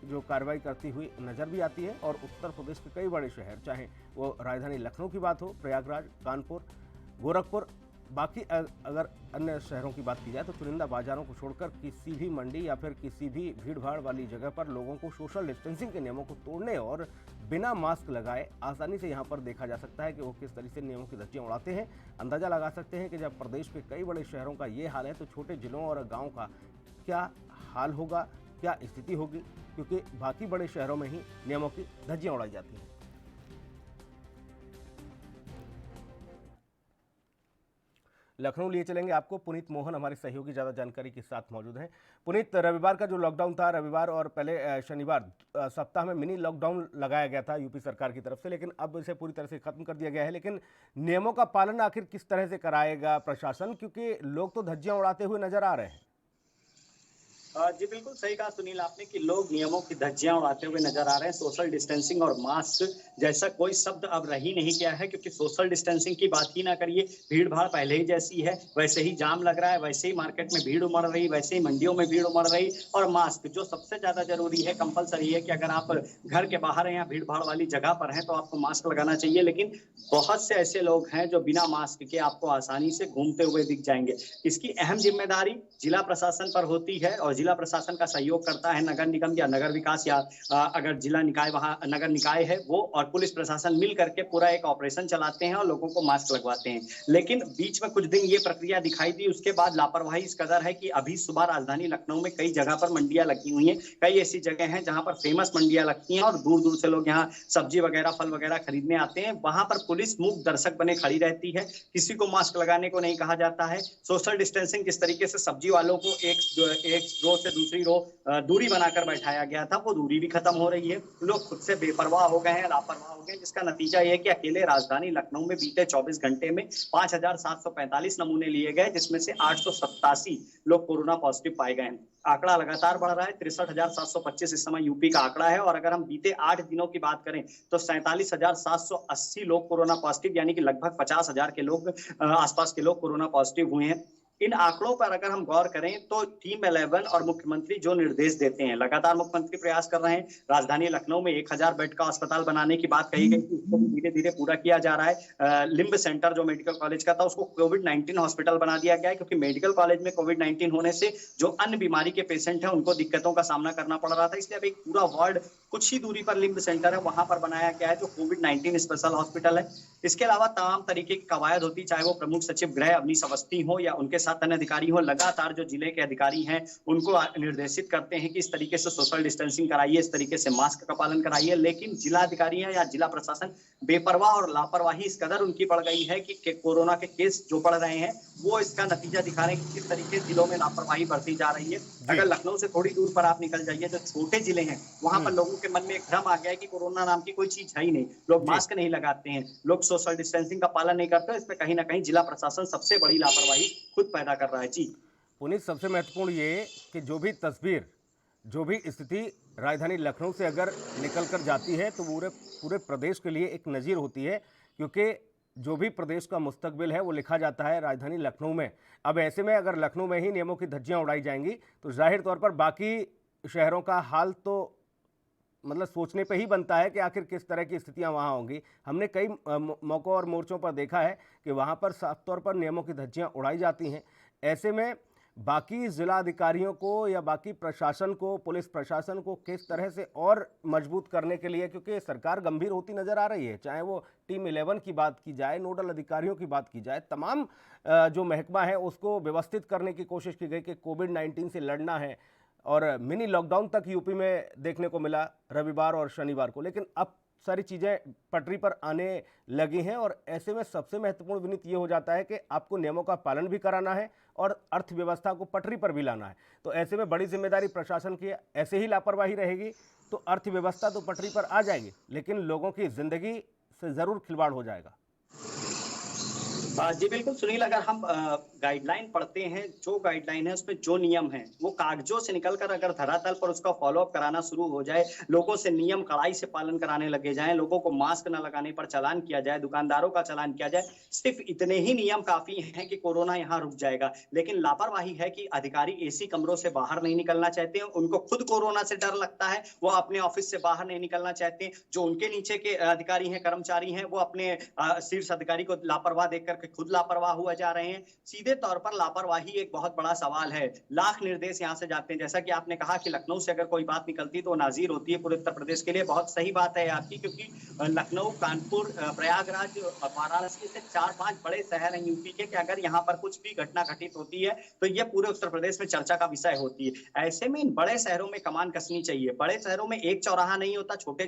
जो कार्रवाई करती हुई नज़र भी आती है। और उत्तर प्रदेश के कई बड़े शहर, चाहे वो राजधानी लखनऊ की बात हो, प्रयागराज, कानपुर, गोरखपुर, बाकी अगर अन्य शहरों की बात की जाए तो चुनिंदा बाजारों को छोड़कर किसी भी मंडी या फिर किसी भी भीड़ भाड़ वाली जगह पर लोगों को सोशल डिस्टेंसिंग के नियमों को तोड़ने और बिना मास्क लगाए आसानी से यहां पर देखा जा सकता है कि वो किस तरीके से नियमों की धज्जियां उड़ाते हैं। अंदाजा लगा सकते हैं कि जब प्रदेश के कई बड़े शहरों का ये हाल है तो छोटे जिलों और गाँव का क्या हाल होगा, क्या स्थिति होगी। क्योंकि बाकी बड़े शहरों में ही नियमों की धज्जियां उड़ाई जाती हैं। लखनऊ लिए चलेंगे आपको। पुनीत मोहन हमारे सहयोगी ज़्यादा जानकारी के साथ मौजूद हैं। पुनीत, रविवार का जो लॉकडाउन था, रविवार और पहले शनिवार सप्ताह में मिनी लॉकडाउन लगाया गया था यूपी सरकार की तरफ से, लेकिन अब इसे पूरी तरह से खत्म कर दिया गया है। लेकिन नियमों का पालन आखिर किस तरह से कराएगा प्रशासन, क्योंकि लोग तो धज्जियां उड़ाते हुए नजर आ रहे हैं। जी बिल्कुल सही कहा सुनील आपने कि लोग नियमों की धज्जियां उड़ाते हुए नजर आ रहे हैं। सोशल डिस्टेंसिंग और मास्क जैसा कोई शब्द अब रह ही नहीं गया है, क्योंकि सोशल डिस्टेंसिंग की बात ही ना करिए, भीड़ भाड़ पहले ही जैसी है, वैसे ही जाम लग रहा है, वैसे ही मार्केट में भीड़ उमड़ रही, वैसे ही मंडियों में भीड़ उमड़ रही। और मास्क जो सबसे ज्यादा जरूरी है, कंपलसरी है कि अगर आप घर के बाहर हैं या भीड़ भाड़ वाली जगह पर हैं तो आपको मास्क लगाना चाहिए। लेकिन बहुत से ऐसे लोग हैं जो बिना मास्क के आपको आसानी से घूमते हुए दिख जाएंगे। इसकी अहम जिम्मेदारी जिला प्रशासन पर होती है और जिला प्रशासन का सहयोग करता है नगर निगम या नगर विकास या अगर जिला निकाय वहां नगर निकाय है वो, और पुलिस प्रशासन मिल करके पूरा एक ऑपरेशन चलाते हैं और लोगों को मास्क लगवाते हैं। लेकिन बीच में कुछ दिन ये प्रक्रिया दिखाई दी, उसके बाद लापरवाही इस कदर है कि अभी सुबह राजधानी लखनऊ में कई जगह पर मंडियां लगी हुई हैं। कई ऐसी जगह हैं जहां पर फेमस मंडियां लगती हैं और दूर दूर से लोग यहाँ सब्जी वगैरह फल वगैरह खरीदने आते हैं। वहां पर पुलिस मूक दर्शक बने खड़ी रहती है, किसी को मास्क लगाने को नहीं कहा जाता है। सोशल डिस्टेंसिंग जिस तरीके से सब्जी वालों को एक रो से दूसरी रो दूरी बनाकर बैठाया गया था, वो दूरी भी खत्म हो रही है। लोग खुद से बेपरवाह हो गए हैं, लापरवाह हो गए, जिसका नतीजा ये है कि अकेले राजधानी लखनऊ में बीते 24 घंटे में 5,745 नमूने लिए गए, जिसमें से 887 लोग कोरोना पॉजिटिव पाए गए हैं। आंकड़ा लगातार बढ़ रहा है। 63,725 इस समय यूपी का आंकड़ा है। और अगर हम बीते 8 दिनों की बात करें तो 47,780 लोग कोरोना पॉजिटिव, यानी कि लगभग 50,000 के लोग आसपास के लोग कोरोना पॉजिटिव हुए हैं। इन आंकड़ों पर अगर हम गौर करें तो टीम 11 और मुख्यमंत्री जो निर्देश देते हैं, लगातार मुख्यमंत्री प्रयास कर रहे हैं। राजधानी लखनऊ में 1000 बेड का अस्पताल बनाने की बात कही गई, उसको धीरे धीरे पूरा किया जा रहा है। लिम्ब सेंटर जो मेडिकल कॉलेज का था उसको कोविड-19 हॉस्पिटल बना दिया गया है, क्योंकि मेडिकल कॉलेज में कोविड-19 होने से जो अन्य बीमारी के पेशेंट हैं उनको दिक्कतों का सामना करना पड़ रहा था। इसलिए अब एक पूरा वार्ड कुछ ही दूरी पर लिम्ब सेंटर है, वहां पर बनाया गया है जो कोविड-19 स्पेशल हॉस्पिटल है। इसके अलावा तमाम तरीके की कवायद होती, चाहे वो प्रमुख सचिव गृह अवनीश अवस्थी हो या उनके साथ अन्य अधिकारी हो, लगातार जो जिले के अधिकारी हैं उनको निर्देशित करते हैं कि इस तरीके से सोशल डिस्टेंसिंग कराइए, इस तरीके से मास्क का पालन कराइए। लेकिन जिला अधिकारी या जिला प्रशासन बेपरवाह और लापरवाही इस कदर उनकी बढ़ गई है कि कोरोना के केस जो बढ़ रहे हैं वो इसका नतीजा दिखा रहे हैं कि किस तरीके जिलों में लापरवाही बढ़ती जा रही है। अगर लखनऊ से थोड़ी दूर पर आप निकल जाइए, जो छोटे जिले हैं वहां पर लोगों के मन में एक भ्रम आ गया है कि कोरोना नाम की कोई चीज है ही नहीं, लोग मास्क नहीं लगाते हैं, लोग सोशल डिस्टेंसिंग का पालन नहीं करते। इसमें कहीं ना कहीं जिला प्रशासन सबसे बड़ी लापरवाही खुद पैदा कर रहा है। जी पुनीत, सबसे महत्वपूर्ण ये कि जो भी तस्वीर, जो भी स्थिति राजधानी लखनऊ से अगर निकल कर जाती है तो पूरे प्रदेश के लिए एक नज़ीर होती है, क्योंकि जो भी प्रदेश का मुस्तकबिल है वो लिखा जाता है राजधानी लखनऊ में। अब ऐसे में अगर लखनऊ में ही नियमों की धज्जियां उड़ाई जाएंगी तो जाहिर तौर पर बाकी शहरों का हाल तो मतलब सोचने पे ही बनता है कि आखिर किस तरह की स्थितियां वहां होंगी। हमने कई मौक़ों और मोर्चों पर देखा है कि वहां पर साफ तौर पर नियमों की धज्जियां उड़ाई जाती हैं। ऐसे में बाकी जिला अधिकारियों को या बाकी प्रशासन को, पुलिस प्रशासन को किस तरह से और मजबूत करने के लिए, क्योंकि सरकार गंभीर होती नज़र आ रही है, चाहे वो टीम 11 की बात की जाए, नोडल अधिकारियों की बात की जाए, तमाम जो महकमा है उसको व्यवस्थित करने की कोशिश की गई कि कोविड-19 से लड़ना है। और मिनी लॉकडाउन तक यूपी में देखने को मिला रविवार और शनिवार को, लेकिन अब सारी चीज़ें पटरी पर आने लगी हैं। और ऐसे में सबसे महत्वपूर्ण विनीत ये हो जाता है कि आपको नियमों का पालन भी कराना है और अर्थव्यवस्था को पटरी पर भी लाना है। तो ऐसे में बड़ी जिम्मेदारी प्रशासन की है। ऐसे ही लापरवाही रहेगी तो अर्थव्यवस्था तो पटरी पर आ जाएगी, लेकिन लोगों की जिंदगी से ज़रूर खिलवाड़ हो जाएगा। जी बिल्कुल सुनील, अगर हम गाइडलाइन पढ़ते हैं, जो गाइडलाइन है उसमें जो नियम है वो कागजों से निकलकर अगर धरातल पर उसका फॉलोअप कराना शुरू हो जाए, लोगों से नियम कड़ाई से पालन कराने लगे जाएं, लोगों को मास्क न लगाने पर चालान किया जाए, दुकानदारों का चालान किया जाए, सिर्फ इतने ही नियम काफी हैं कि कोरोना यहाँ रुक जाएगा। लेकिन लापरवाही है कि अधिकारी एसी कमरों से बाहर नहीं निकलना चाहते हैं, उनको खुद कोरोना से डर लगता है, वो अपने ऑफिस से बाहर नहीं निकलना चाहते हैं। जो उनके नीचे के अधिकारी हैं, कर्मचारी हैं, वो अपने शीर्ष अधिकारी को लापरवाह देखकर के खुद लापरवाह हुए जा रहे हैं। सीधे तौर पर लापरवाही एक बहुत बड़ा सवाल है। लाख निर्देश यहाँ से जाते हैं। जैसा कि आपने कहा कि लखनऊ से अगर कोई बात निकलती तो नाजीर होती है पूरे उत्तर प्रदेश के लिए। बहुत सही बात है आपकी, क्योंकि लखनऊ, कानपुर, प्रयागराज, वाराणसी से 4-5 बड़े शहर हैं यूपी के, कि अगर यहाँ पर कुछ भी घटना घटित होती है तो ये पूरे उत्तर प्रदेश में चर्चा का विषय होती है। ऐसे में इन बड़े शहरों में कमान कसनी चाहिए। बड़े शहरों में एक चौराहा नहीं होता, छोटे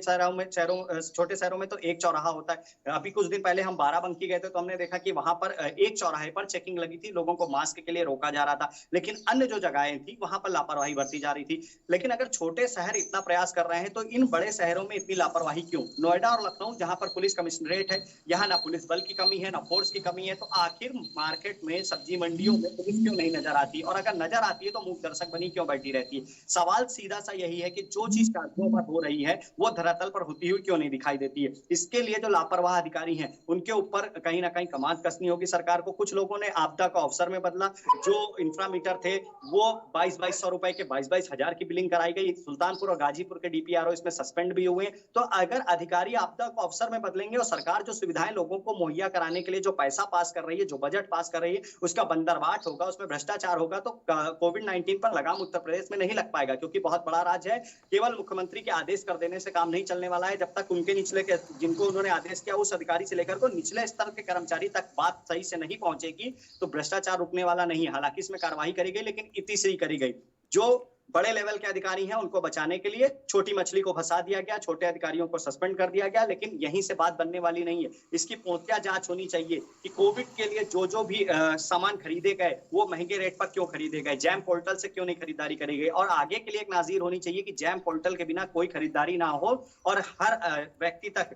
शहरों में तो एक चौराहा होता है। अभी कुछ दिन पहले हम बाराबंकी गए थे तो हमने देखा कि वहां पर एक चौराहे पर चेकिंग लगी थी, लोगों को मास्क के लिए रोका जा रहा था, लेकिन अन्य जो जगहें थी वहां पर लापरवाही बरती जा रही थी। लेकिन अगर छोटे शहर इतना प्रयास कर रहे हैं तो इन बड़े शहरों में इतनी लापरवाही क्यों? नोएडा और लखनऊ जहां पर पुलिस कमिश्नरेट है, यहाँ ना पुलिस बल की कमी है, ना फोर्स की कमी है, तो आखिर मार्केट में, सब्जी मंडियों में पुलिस क्यों नहीं नजर आती? और अगर नजर आती है तो मूक दर्शक बनी क्यों बैठी रहती है? सवाल सीधा सा यही है कि जो चीज सड़कों पर हो रही है वो धरातल पर होती हुई क्यों नहीं दिखाई देती है? इसके लिए जो लापरवाह अधिकारी हैं उनके ऊपर कहीं ना कहीं कमान कसनी होगी सरकार को। कुछ लोगों ने आपदा को अवसर में बदला। जो इंफ्रामीटर थे वो 2200 रुपए के 22,000 की बिलिंग कराई गई। सुल्तानपुर और गाजीपुर के डीपीआरओ इसमें सस्पेंड भी हुए। तो अगर अधिकारी आपदा को अवसर में बदलेंगे और सरकार जो सुविधाएं लोगों को मुहैया कराने के लिए जो पैसा पास कर रही है, जो बजट पास कर रही है, उसका बंदरबाट होगा, उसमें भ्रष्टाचार होगा, तो कोविड-19 पर लगाम उत्तर प्रदेश में नहीं लग पाएगा, क्योंकि बहुत बड़ा राज्य है। केवल मुख्यमंत्री के आदेश कर देने से काम नहीं चलने वाला है। जब तक उनके निचले के, जिनको उन्होंने आदेश किया, उस अधिकारी से लेकर को निचले स्तर के कर्मचारी तक बात सही से नहीं पहुंचेगी तो भ्रष्टाचार रुकने वाला नहीं है। हालांकि इसमें कार्रवाई करी गई, लेकिन इतनी सी करी गई। जो बड़े लेवल के अधिकारी हैं उनको बचाने के लिए छोटी मछली को फंसा दिया गया, छोटे अधिकारियों को सस्पेंड कर दिया गया, लेकिन यहीं से बात बनने वाली नहीं है। इसकी पोंत्या जांच होनी चाहिए कि कोविड के लिए जो भी सामान खरीदे गए वो महंगे रेट पर क्यों खरीदे गए, जैम पोर्टल से क्यों नहीं खरीदारी करी गई, और आगे के लिए एक नाजीर होनी चाहिए कि जैम पोर्टल के बिना कोई खरीदारी ना हो और हर व्यक्ति तक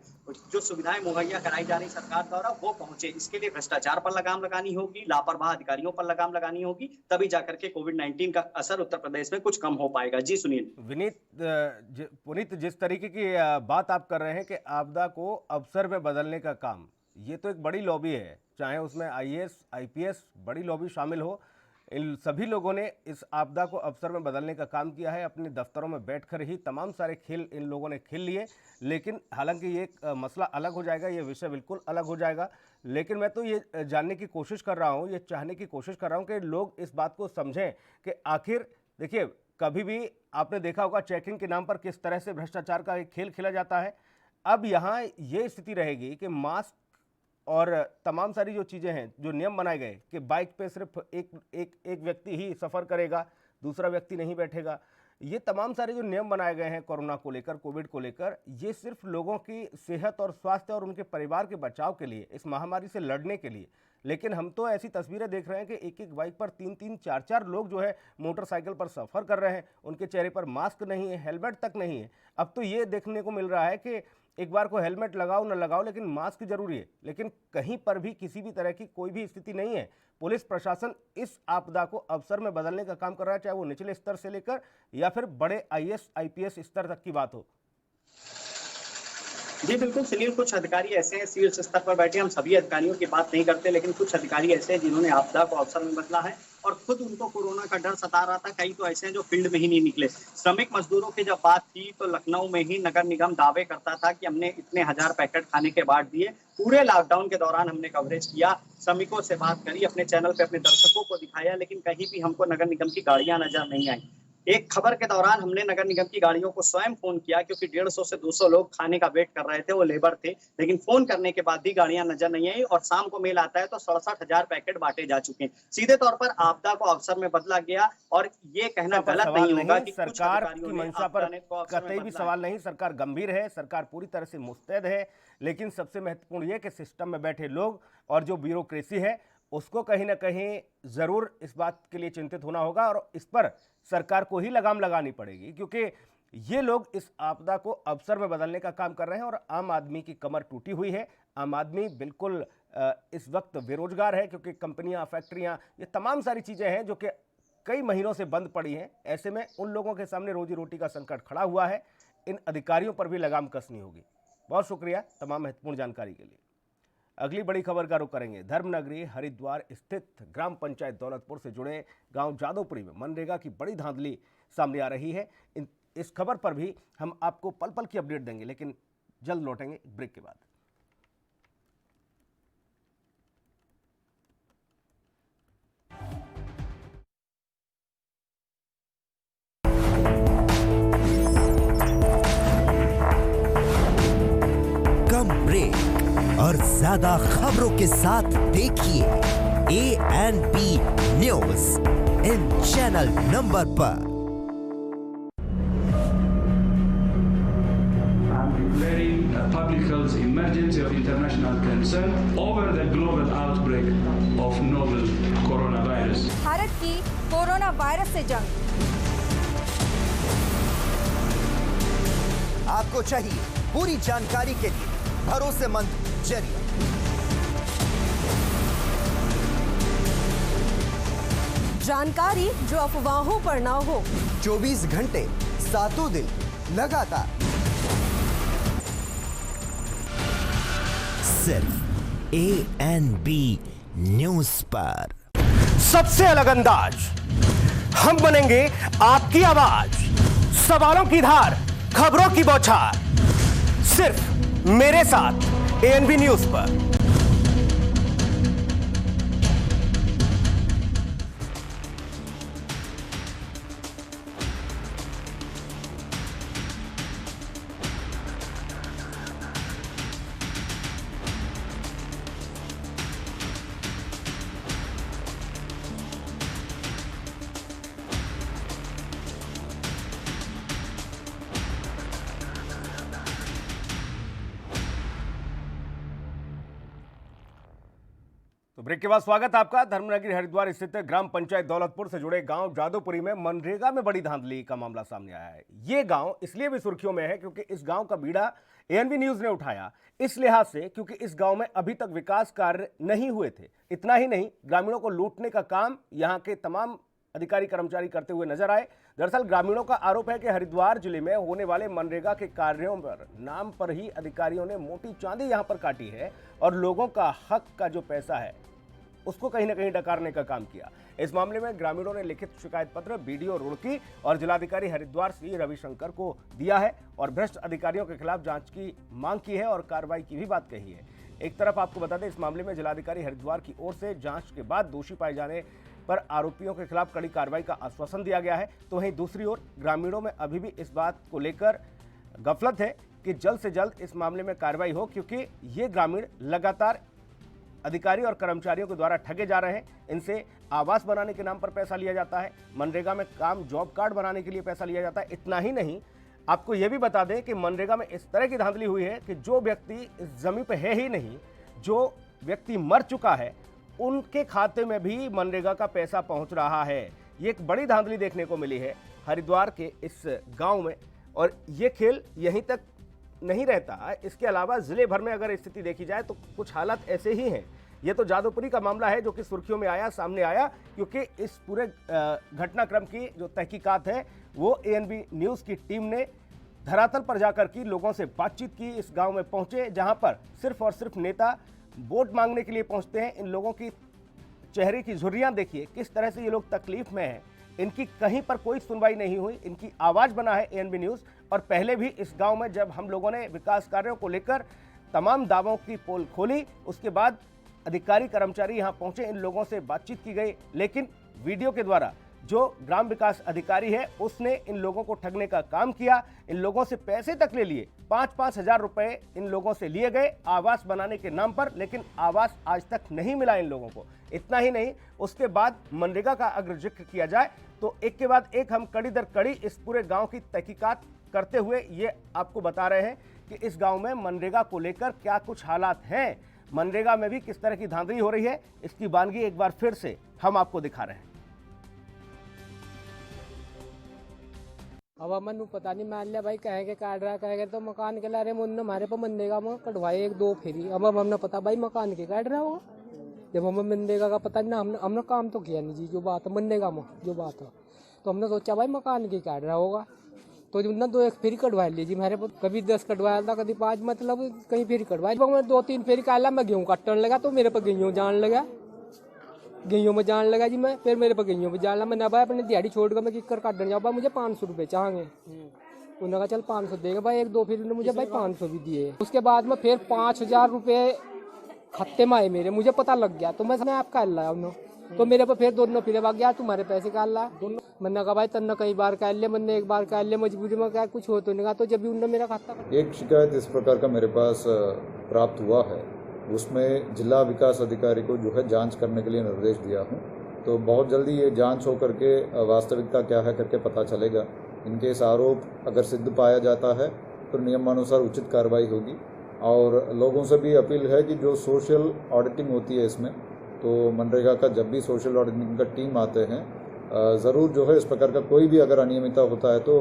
जो सुविधाएं मुहैया कराई जा रही सरकार द्वारा वो पहुंचे। इसके लिए भ्रष्टाचार पर लगाम लगानी होगी, लापरवाह अधिकारियों पर लगाम लगानी होगी, तभी जाकर के कोविड-19 का असर उत्तर प्रदेश में कुछ कम हो पाएगा। जी सुनील। पुनीत, जिस तरीके की बात आप कर रहे हैं कि आपदा को अवसर में बदलने का काम, ये तो एक बड़ी लॉबी है, चाहे उसमें आईएएस, आईपीएस बड़ी लॉबी शामिल हो। इन सभी लोगों ने इस आपदा को अवसर में बदलने का काम किया है। अपने दफ्तरों में बैठकर ही तमाम सारे खेल इन लोगों ने खेल लिए। लेकिन हालांकि ये मसला अलग हो जाएगा, ये विषय बिल्कुल अलग हो जाएगा। लेकिन मैं तो ये जानने की कोशिश कर रहा हूँ, ये चाहने की कोशिश कर रहा हूँ कि लोग इस बात को समझें कि आखिर देखिए, कभी भी आपने देखा होगा चेकिंग के नाम पर किस तरह से भ्रष्टाचार का एक खेल खेला जाता है। अब यहाँ ये स्थिति रहेगी कि मास्क और तमाम सारी जो चीज़ें हैं, जो नियम बनाए गए कि बाइक पे सिर्फ एक व्यक्ति ही सफ़र करेगा, दूसरा व्यक्ति नहीं बैठेगा, ये तमाम सारे जो नियम बनाए गए हैं कोरोना को लेकर, कोविड को लेकर, ये सिर्फ लोगों की सेहत और स्वास्थ्य और उनके परिवार के बचाव के लिए, इस महामारी से लड़ने के लिए। लेकिन हम तो ऐसी तस्वीरें देख रहे हैं कि एक बाइक पर 3-3, 4-4 लोग जो है मोटरसाइकिल पर सफ़र कर रहे हैं, उनके चेहरे पर मास्क नहीं है, हेलमेट तक नहीं है। अब तो ये देखने को मिल रहा है कि एक बार को हेलमेट लगाओ न लगाओ, लेकिन मास्क जरूरी है। लेकिन कहीं पर भी किसी भी तरह की कोई भी स्थिति नहीं है। पुलिस प्रशासन इस आपदा को अवसर में बदलने का काम कर रहा है, चाहे वो निचले स्तर से लेकर या फिर बड़े आईएएस, आईपीएस स्तर तक की बात हो। जी बिल्कुल सुनील, कुछ अधिकारी ऐसे हैं शीर्ष स्तर पर बैठे, हम सभी अधिकारियों की बात नहीं करते, लेकिन कुछ अधिकारी ऐसे हैं जिन्होंने आपदा को अवसर में बदला है और खुद उनको कोरोना का डर सता रहा था। कई तो ऐसे हैं जो फील्ड में ही नहीं निकले। श्रमिक मजदूरों की जब बात थी तो लखनऊ में ही नगर निगम दावे करता था कि हमने इतने 1000 पैकेट खाने के बांट दिए। पूरे लॉकडाउन के दौरान हमने कवरेज किया, श्रमिकों से बात करी, अपने चैनल पे अपने दर्शकों को दिखाया, लेकिन कहीं भी हमको नगर निगम की गाड़ियां नजर नहीं आई। एक खबर के दौरान हमने नगर निगम की गाड़ियों को स्वयं फोन किया, क्योंकि 150 से 200 लोग खाने का वेट कर रहे थे, वो लेबर थे, लेकिन फोन करने के बाद भी गाड़ियां नजर नहीं आई और शाम को मेल आता है तो 67,000 पैकेट बांटे जा चुके हैं। सीधे तौर पर आपदा को अवसर में बदला गया और ये कहना गलत नहीं होगा कि सरकार की मंशा पर कतई भी सवाल नहीं। सरकार गंभीर है, सरकार पूरी तरह से मुस्तैद है, लेकिन सबसे महत्वपूर्ण ये कि सिस्टम में बैठे लोग और जो ब्यूरोक्रेसी है उसको कहीं ना कहीं जरूर इस बात के लिए चिंतित होना होगा और इस पर सरकार को ही लगाम लगानी पड़ेगी, क्योंकि ये लोग इस आपदा को अवसर में बदलने का काम कर रहे हैं और आम आदमी की कमर टूटी हुई है। आम आदमी बिल्कुल इस वक्त बेरोजगार है, क्योंकि कंपनियां, फैक्ट्रियां, ये तमाम सारी चीजें हैं जो कि कई महीनों से बंद पड़ी हैं। ऐसे में उन लोगों के सामने रोजी रोटी का संकट खड़ा हुआ है। इन अधिकारियों पर भी लगाम कसनी होगी। बहुत शुक्रिया तमाम महत्वपूर्ण जानकारी के लिए। अगली बड़ी खबर का रुख करेंगे। धर्मनगरी हरिद्वार स्थित ग्राम पंचायत दौलतपुर से जुड़े गांव जादवपुरी में मनरेगा की बड़ी धांधली सामने आ रही है। इस खबर पर भी हम आपको पल पल की अपडेट देंगे, लेकिन जल्द लौटेंगे ब्रेक के बाद। ज्यादा खबरों के साथ देखिए ANP news in channel number पर। Public health emergency of international concern over the global outbreak of novel coronavirus. Bharat की कोरोना वायरस से जंग। आपको चाहिए पूरी जानकारी के लिए भरोसेमंद जरिया। जानकारी जो अफवाहों पर ना हो। 24 घंटे 7 दिन लगातार सिर्फ ANP न्यूज पर। सबसे अलग अंदाज, हम बनेंगे आपकी आवाज, सवालों की धार, खबरों की बौछार, सिर्फ मेरे साथ ANP न्यूज पर। तो ब्रेक के बाद स्वागत आपका। धर्मनगरी हरिद्वार स्थित ग्राम पंचायत दौलतपुर से जुड़े गांव जादूपुरी में मनरेगा में बड़ी धांधली का मामला सामने आया है। ये गांव इसलिए भी सुर्खियों में है क्योंकि इस गांव का बीड़ा ANP न्यूज ने उठाया, इस लिहाज से क्योंकि इस गांव में अभी तक विकास कार्य नहीं हुए थे। इतना ही नहीं, ग्रामीणों को लूटने का काम यहां के तमाम अधिकारी कर्मचारी करते हुए नजर आए। दरअसल ग्रामीणों का आरोप है कि हरिद्वार जिले में होने वाले मनरेगा के कार्यों पर नाम पर ही अधिकारियों ने मोटी चांदी यहां पर काटी है और लोगों का हक का जो पैसा है उसको कहीं ना कहीं डकारने का काम किया। इस मामले में ग्रामीणों ने लिखित शिकायत पत्र BDO रुड़की और जिलाधिकारी हरिद्वार श्री रविशंकर को दिया है और भ्रष्ट अधिकारियों के खिलाफ जांच की मांग की है और कार्रवाई की भी बात कही है। एक तरफ आपको बता दें, इस मामले में जिलाधिकारी हरिद्वार की ओर से जांच के बाद दोषी पाए जाने पर आरोपियों के खिलाफ कड़ी कार्रवाई का आश्वासन दिया गया है, तो वहीं दूसरी ओर ग्रामीणों में अभी भी इस बात को लेकर गफलत है कि जल्द से जल्द इस मामले में कार्रवाई हो, क्योंकि ये ग्रामीण लगातार अधिकारी और कर्मचारियों के द्वारा ठगे जा रहे हैं। इनसे आवास बनाने के नाम पर पैसा लिया जाता है, मनरेगा में काम जॉब कार्ड बनाने के लिए पैसा लिया जाता है। इतना ही नहीं, आपको यह भी बता दें कि मनरेगा में इस तरह की धांधली हुई है कि जो व्यक्ति इस जमीन पर है ही नहीं, जो व्यक्ति मर चुका है, उनके खाते में भी मनरेगा का पैसा पहुंच रहा है। ये एक बड़ी धांधली देखने को मिली है हरिद्वार के इस गांव में और ये खेल यहीं तक नहीं रहता। इसके अलावा जिले भर में अगर स्थिति देखी जाए तो कुछ हालात ऐसे ही हैं। ये तो जादूपुरी का मामला है जो कि सुर्खियों में सामने आया क्योंकि इस पूरे घटनाक्रम की जो तहकीकात है वो ANP न्यूज की टीम ने धरातल पर जाकर की लोगों से बातचीत की। इस गांव में पहुंचे जहां पर सिर्फ और सिर्फ नेता वोट मांगने के लिए पहुंचते हैं। इन लोगों की चेहरे की झुर्रियां देखिए, किस तरह से ये लोग तकलीफ में हैं। इनकी कहीं पर कोई सुनवाई नहीं हुई, इनकी आवाज बना है ANP न्यूज। और पहले भी इस गांव में जब हम लोगों ने विकास कार्यों को लेकर तमाम दावों की पोल खोली, उसके बाद अधिकारी कर्मचारी यहां पहुंचे, इन लोगों से बातचीत की गई, लेकिन वीडियो के द्वारा जो ग्राम विकास अधिकारी है उसने इन लोगों को ठगने का काम किया। इन लोगों से पैसे तक ले लिए, 5-5 हजार रुपए इन लोगों से लिए गए आवास बनाने के नाम पर, लेकिन आवास आज तक नहीं मिला इन लोगों को। इतना ही नहीं, उसके बाद मनरेगा का अगर जिक्र किया जाए तो एक के बाद एक हम कड़ी दर कड़ी इस पूरे गांव की तहकीकात करते हुए ये आपको बता रहे हैं कि इस गांव में मनरेगा को लेकर क्या कुछ हालात हैं, मनरेगा में भी किस तरह की धांधली हो रही है। इसकी वानगी एक बार फिर से हम आपको दिखा रहे हैं। अब मनु पता नहीं, मान लिया भाई कहेंगे काट रहा कहेंगे तो मकान के लारे मुन्ने हमारे पर मनरेगा में कटवाए 1-2 फेरी। अब हमने पता भाई मकान के काट रहा होगा, जब हमें मनरेगा का पता नहीं ना, हमने काम तो किया नहीं जी। जो बात है मनरेगा में जो बात है, तो हमने सोचा भाई मकान की काट रहा होगा, तो जब ना 2-1 फेरी कटवा लीजिए हमारे पर। कभी 10 कटवाया था, कभी 5, मतलब कहीं फेरी कटवाई। मैं 2-3 फेरी काला मैं गेहूँ काटने लगा तो मेरे पर गेहूँ जान लगा, गेहूँ में जान लगा जी। मैं फिर मेरे पर गेहूँ में जान लगा। मैं ना भाई अपने दिहाड़ी छोड़ कर मैं किकर काटने जाऊँ, मुझे 500 रुपये चाहेंगे। उन्होंने कहा चल 500 देगा भाई। 1-2 फेरी ने मुझे भाई 500 भी दिए। उसके बाद में फिर 5000 रुपये खाते में आए मेरे, मुझे पता लग गया। तो मैं आपका लाया उन्होंने, तो मेरे पर फिर दोनों फिर भाग गया तुम्हारे पैसे का ला। मैंने कहा भाई तन्ना कई बार काट ले, मैंने एक बार काट ले, मजबूरी में क्या कुछ हो तो नहीं कहा। तो जब भी उन्होंने मेरा खाता एक शिकायत इस प्रकार का मेरे पास प्राप्त हुआ है उसमें जिला विकास अधिकारी को जो है जांच करने के लिए निर्देश दिया हूँ। तो बहुत जल्दी ये जांच हो करके वास्तविकता क्या है करके पता चलेगा। इनके इस आरोप अगर सिद्ध पाया जाता है तो नियमानुसार उचित कार्रवाई होगी। और लोगों से भी अपील है कि जो सोशल ऑडिटिंग होती है इसमें, तो मनरेगा का जब भी सोशल ऑडिटिंग का टीम आते हैं, ज़रूर जो है इस प्रकार का कोई भी अगर अनियमितता होता है तो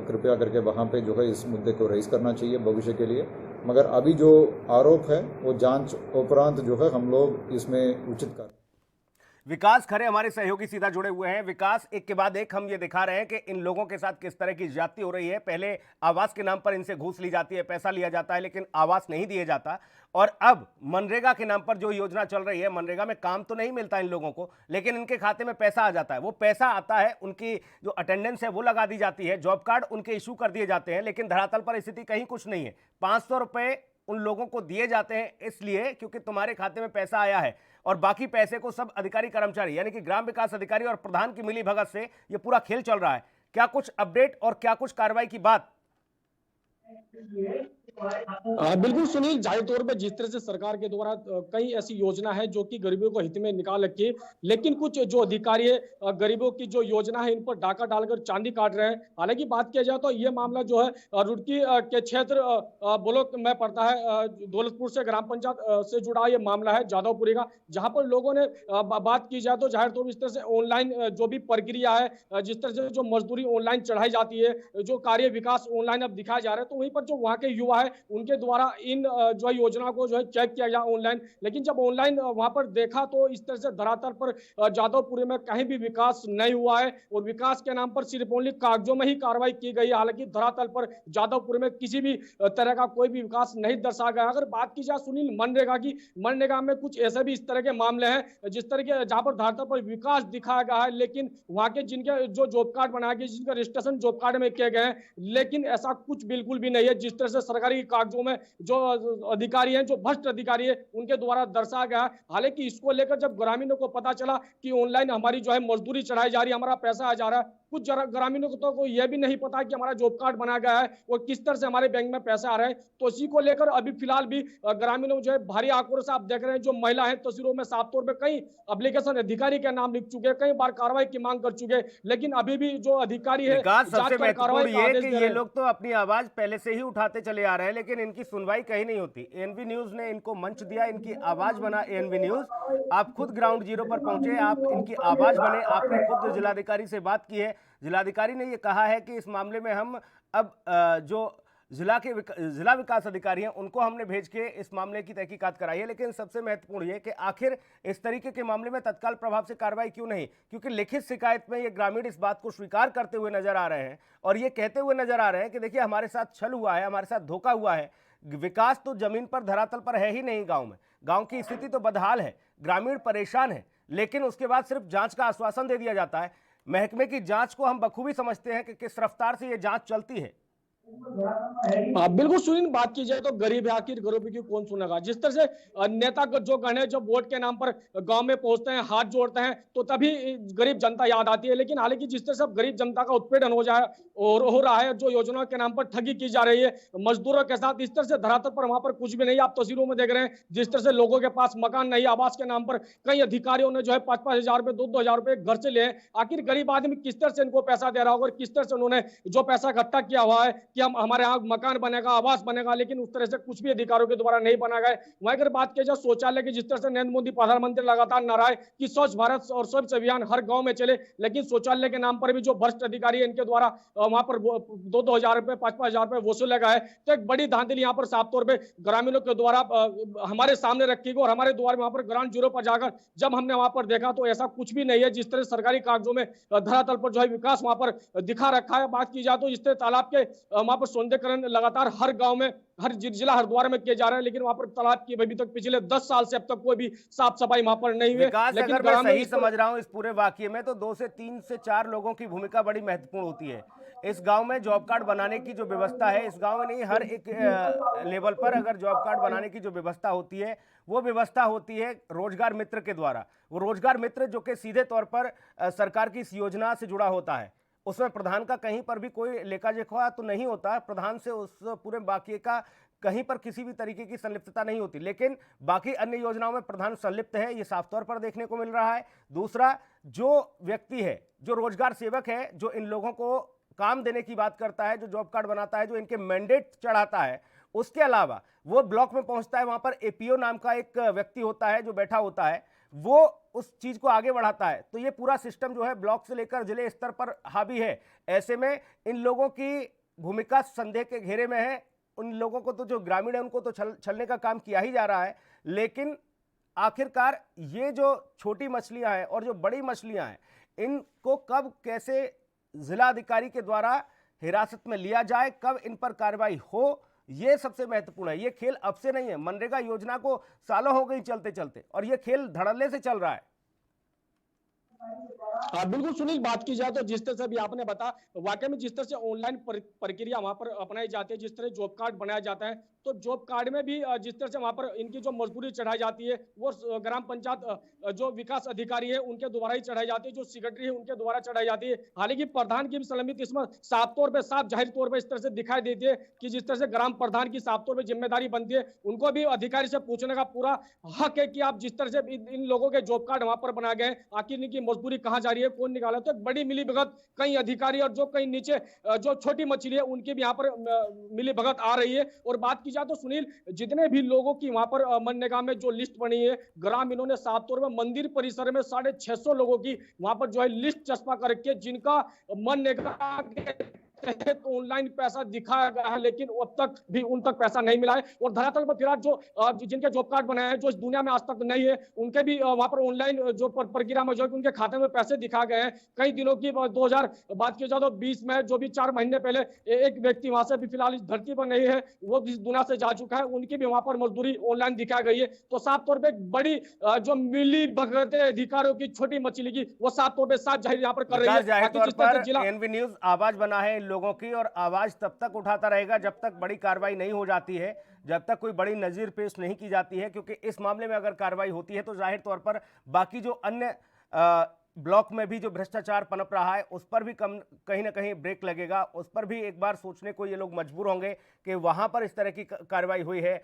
कृपया करके वहाँ पे जो है इस मुद्दे को रेज़ करना चाहिए भविष्य के लिए। मगर अभी जो आरोप है वो जांच उपरांत जो है हम लोग इसमें उचित कार्य। विकास खरे हमारे सहयोगी सीधा जुड़े हुए हैं। विकास, एक के बाद एक हम ये दिखा रहे हैं कि इन लोगों के साथ किस तरह की ज्यादती हो रही है। पहले आवास के नाम पर इनसे घूस ली जाती है, पैसा लिया जाता है, लेकिन आवास नहीं दिए जाता। और अब मनरेगा के नाम पर जो योजना चल रही है, मनरेगा में काम तो नहीं मिलता इन लोगों को, लेकिन इनके खाते में पैसा आ जाता है। वो पैसा आता है, उनकी जो अटेंडेंस है वो लगा दी जाती है, जॉब कार्ड उनके इशू कर दिए जाते हैं, लेकिन धरातल पर स्थिति कहीं कुछ नहीं है। 500 रुपए उन लोगों को दिए जाते हैं इसलिए क्योंकि तुम्हारे खाते में पैसा आया है, और बाकी पैसे को सब अधिकारी कर्मचारी यानी कि ग्राम विकास अधिकारी और प्रधान की मिली भगत से ये पूरा खेल चल रहा है। क्या कुछ अपडेट और क्या कुछ कार्रवाई की बात? बिल्कुल सुनील, जाहिर तौर पे जिस तरह से सरकार के द्वारा कई ऐसी योजना है जो कि गरीबों को हित में निकाल रखी है, लेकिन कुछ जो अधिकारी है गरीबों की जो योजना है इन पर डाका डालकर चांदी काट रहे हैं। हालांकि बात किया जाए तो ये मामला जो है रुड़की के क्षेत्र ब्लॉक में पड़ता है, दौलतपुर से ग्राम पंचायत से जुड़ा ये मामला है जादवपुरी का, जहां पर लोगों ने बात की जाए तो जाहिर तौर पर इस तरह से ऑनलाइन जो भी प्रक्रिया है, जिस तरह से जो मजदूरी ऑनलाइन चढ़ाई जाती है, जो कार्य विकास ऑनलाइन अब दिखाया जा रहा है, तो वहीं पर जो वहाँ के युवा है उनके द्वारा इन जो योजना को जो है चेक किया गया ऑनलाइन। लेकिन जब ऑनलाइन वहां पर देखा तो इस तरह से धरातल पर जादवपुरी में कहीं भी विकास नहीं हुआ है, और विकास के नाम पर सिर्फ ओनली कागजों में ही कार्रवाई की गई है। हालांकि धरातल पर जादवपुरी में किसी भी तरह का कोई भी विकास नहीं दर्शाया गया। अगर बात की जाए सुनील मनरेगा की, मनरेगा में कुछ ऐसे भी इस तरह के मामले हैं जिस तरह के जहां पर धरातल पर विकास दिखाया गया है, लेकिन वहां के जिनके जो जॉब कार्ड बनाए गए, जिनका रजिस्ट्रेशन जॉब कार्ड में किए गए हैं, लेकिन ऐसा कुछ बिल्कुल भी नहीं है जिस तरह से सरकारी कागजों में जो अधिकारी हैं, जो भ्रष्ट अधिकारी है, उनके द्वारा दर्शाया गया। हालांकि इसको लेकर जब ग्रामीणों को पता चला कि ऑनलाइन हमारी जो है मजदूरी चढ़ाई जा रही है, हमारा पैसा आ जा रहा है, कुछ ग्रामीणों को तो यह भी नहीं पता कि हमारा जॉब कार्ड बनाया गया है और किस तरह से हमारे बैंक में पैसा आ रहा है। तो इसी को लेकर अभी फिलहाल भी ग्रामीणों में जो है भारी आक्रोश आप देख रहे हैं। जो महिला है तस्वीरों में साफ तौर पर कई एप्लीकेशन अधिकारी के नाम लिख चुके, कई बार कार्रवाई की मांग कर चुके, लेकिन अभी भी जो अधिकारी है ये लोग तो अपनी आवाज पहले से ही उठाते चले आ रहे हैं, लेकिन इनकी सुनवाई कहीं नहीं होती। एएनबी न्यूज ने इनको मंच दिया, इनकी आवाज बना एएनबी न्यूज। आप खुद ग्राउंड जीरो पर पहुंचे, आप इनकी आवाज बने, आपने खुद जिलाधिकारी से बात की है। जिलाधिकारी ने ये कहा है कि इस मामले में हम अब जो जिला विकास अधिकारी हैं उनको हमने भेज के इस मामले की तहकीकात कराई है। लेकिन सबसे महत्वपूर्ण ये कि आखिर इस तरीके के मामले में तत्काल प्रभाव से कार्रवाई क्यों नहीं, क्योंकि लिखित शिकायत में ये ग्रामीण इस बात को स्वीकार करते हुए नजर आ रहे हैं और ये कहते हुए नजर आ रहे हैं कि देखिए हमारे साथ छल हुआ है, हमारे साथ धोखा हुआ है। विकास तो जमीन पर धरातल पर है ही नहीं गांव में, गांव की स्थिति तो बदहाल है, ग्रामीण परेशान है, लेकिन उसके बाद सिर्फ जांच का आश्वासन दे दिया जाता है। महकमे की जांच को हम बखूबी समझते हैं कि किस रफ्तार से ये जांच चलती है। बिल्कुल सुनील, बात की जाए तो गरीब है, आखिर गरीबी की कौन सुनेगा। जिस तरह से नेता जो गण है जब वोट के नाम पर गांव में पहुंचते हैं, हाथ जोड़ते हैं, तो तभी गरीब जनता याद आती है। लेकिन हालांकि जिस तरह से गरीब जनता का उत्पीड़न हो रहा है, जो योजनाओं के नाम पर ठगी की जा रही है मजदूरों के साथ, इस तरह से धरातल पर वहां पर कुछ भी नहीं। आप तस्वीरों में देख रहे हैं जिस तरह से लोगों के पास मकान नहीं, आवास के नाम पर कई अधिकारियों ने जो है 5-5 हजार रुपए 2-2 हजार रुपए घर से लिए। आखिर गरीब आदमी किस तरह से इनको पैसा दे रहा होगा और किस तरह से उन्होंने जो पैसा इकट्ठा किया हुआ है कि हम हमारे यहाँ मकान बनेगा, आवास बनेगा, लेकिन उस तरह से कुछ भी अधिकारियों के द्वारा नहीं बना गया। वहीं अगर बात की जाए शौचालय की, जिस तरह से नरेंद्र मोदी प्रधानमंत्री लगातार नारा है कि स्वच्छ भारत और स्वच्छ अभियान हर गांव में चले, लेकिन शौचालय के नाम पर भी जो भ्रष्ट अधिकारी है इनके द्वारा वहां पर 2-2 हजार रुपए 5-5 हजार रुपए वसूले गए। तो एक बड़ी धांधली यहाँ पर साफ तौर पर ग्रामीणों के द्वारा हमारे सामने रखी गई और हमारे द्वार वहां पर ग्राउंड जीरो पर जाकर जब हमने वहां पर देखा तो ऐसा कुछ भी नहीं है जिस तरह सरकारी कागजों में धरातल पर जो है विकास वहां पर दिखा रखा है। बात की जाए तो इस तरह तालाब के वहां पर सौंदर्यकरण लगातार हर गांव में, हर जिला हरिद्वार में किए जा रहे हैं, लेकिन वहां पर तालाब की अभी तक पिछले 10 साल से अब तक कोई भी साफ सफाई वहां पर नहीं हुई। लेकिन अगर मैं सही समझ रहा हूं इस पूरे वाकये में, तो 2 से 3 से 4 लोगों की भूमिका बड़ी महत्वपूर्ण होती है। इस गांव में जॉब कार्ड बनाने की जो व्यवस्था है, इस गांव में नहीं हर एक लेवल पर अगर जॉब कार्ड बनाने की जो व्यवस्था होती है, वो व्यवस्था होती है रोजगार मित्र के द्वारा। वो रोजगार मित्र जो कि सीधे तौर पर सरकार की इस योजना से जुड़ा होता है, उसमें प्रधान का कहीं पर भी कोई लेखा जोखा तो नहीं होता। प्रधान से उस पूरे वाकये का कहीं पर किसी भी तरीके की संलिप्तता नहीं होती, लेकिन बाकी अन्य योजनाओं में प्रधान संलिप्त है, ये साफ तौर पर देखने को मिल रहा है। दूसरा, जो व्यक्ति है, जो रोजगार सेवक है, जो इन लोगों को काम देने की बात करता है, जो जॉब कार्ड बनाता है, जो इनके मैंडेट चढ़ाता है, उसके अलावा वो ब्लॉक में पहुंचता है, वहां पर एपीओ नाम का एक व्यक्ति होता है जो बैठा होता है, वो उस चीज को आगे बढ़ाता है। तो ये पूरा सिस्टम जो है ब्लॉक से लेकर जिले स्तर पर हावी है। ऐसे में इन लोगों की भूमिका संदेह के घेरे में है। उन लोगों को तो, जो ग्रामीण है, उनको तो छलने का काम किया ही जा रहा है, लेकिन आखिरकार ये जो छोटी मछलियां हैं और जो बड़ी मछलियां हैं, इनको कब कैसे जिलाधिकारी के द्वारा हिरासत में लिया जाए, कब इन पर कार्रवाई हो, ये सबसे महत्वपूर्ण है। ये खेल अब से नहीं है, मनरेगा योजना को सालों हो गई चलते चलते, और ये खेल धड़ल्ले से चल रहा है। बिल्कुल सुनील, बात की जाए तो जिस तरह से अभी आपने बताया, वाकई में जिस तरह से ऑनलाइन प्रक्रिया वहां पर अपनाई जाती है, जिस तरह जॉब कार्ड बनाया जाता है, तो जॉब कार्ड में भी जिस तरह से वहां पर इनकी जो मजदूरी चढ़ाई जाती है वो ग्राम पंचायत जो विकास अधिकारी है उनके द्वारा ही चढ़ाई जाती है, जो सेक्रेटरी है उनके द्वारा चढ़ाई जाती है। हालांकि प्रधान की भी संलग्नित इसमें साफ तौर पर, साफ जाहिर तौर पर इस तरह से दिखाई देती है कि जिस तरह से ग्राम प्रधान की साफ तौर पर जिम्मेदारी बनती है, उनको भी अधिकारी से पूछने का पूरा हक है कि आप जिस तरह से इन लोगों के जॉब कार्ड वहां पर बनाए गए, आखिर इनकी मजदूरी कहाँ जा रही है, कौन निकाला। तो एक बड़ी मिलीभगत कई अधिकारी और जो कई नीचे जो छोटी मछली है उनकी भी यहाँ पर मिलीभगत आ रही है। और बात की जाए तो सुनील, जितने भी लोगों की वहां पर मनरेगा में जो लिस्ट बनी है, ग्रामीणों ने साफ तौर में मंदिर परिसर में 650 लोगों की वहां पर जो है लिस्ट चस्पा करके, जिनका मनरेगा के तहत ऑनलाइन पैसा दिखाया गया है, लेकिन अब तक भी उन तक पैसा नहीं मिला है। और धरातल पर फिलहाल जो जिनके जॉब कार्ड बनाए हैं, जो इस दुनिया में आज तक नहीं है, उनके भी वहां पर ऑनलाइन जो प्रक्रिया में जो है उनके खाते में पैसे दिखाए गए हैं। कई दिनों की 2000 बात की जाए तो 20 में जो भी 4 महीने पहले एक व्यक्ति वहां से भी फिलहाल इस धरती पर नहीं है, वो इस दुनिया से जा चुका है, उनकी भी वहां पर मजदूरी ऑनलाइन दिखाई गई है। तो साफ तौर पर एक बड़ी जो मिली भगत अधिकारियों की छोटी मछली की, वो साफ तौर पर साफ जाहिर यहाँ पर कर रही है। एनवी न्यूज आवाज बना है लोगों की, और आवाज तब तक उठाता रहेगा जब तक बड़ी कार्रवाई नहीं हो जाती है, जब तक कोई बड़ी नजीर पेश नहीं की जाती है। क्योंकि इस मामले में अगर कार्रवाई होती है तो जाहिर तौर पर बाकी जो अन्य ब्लॉक में भी जो भ्रष्टाचार पनप रहा है उस पर भी कहीं ना कहीं ब्रेक लगेगा। उस पर भी एक बार सोचने को ये लोग मजबूर होंगे कि वहां पर इस तरह की कार्रवाई हुई है,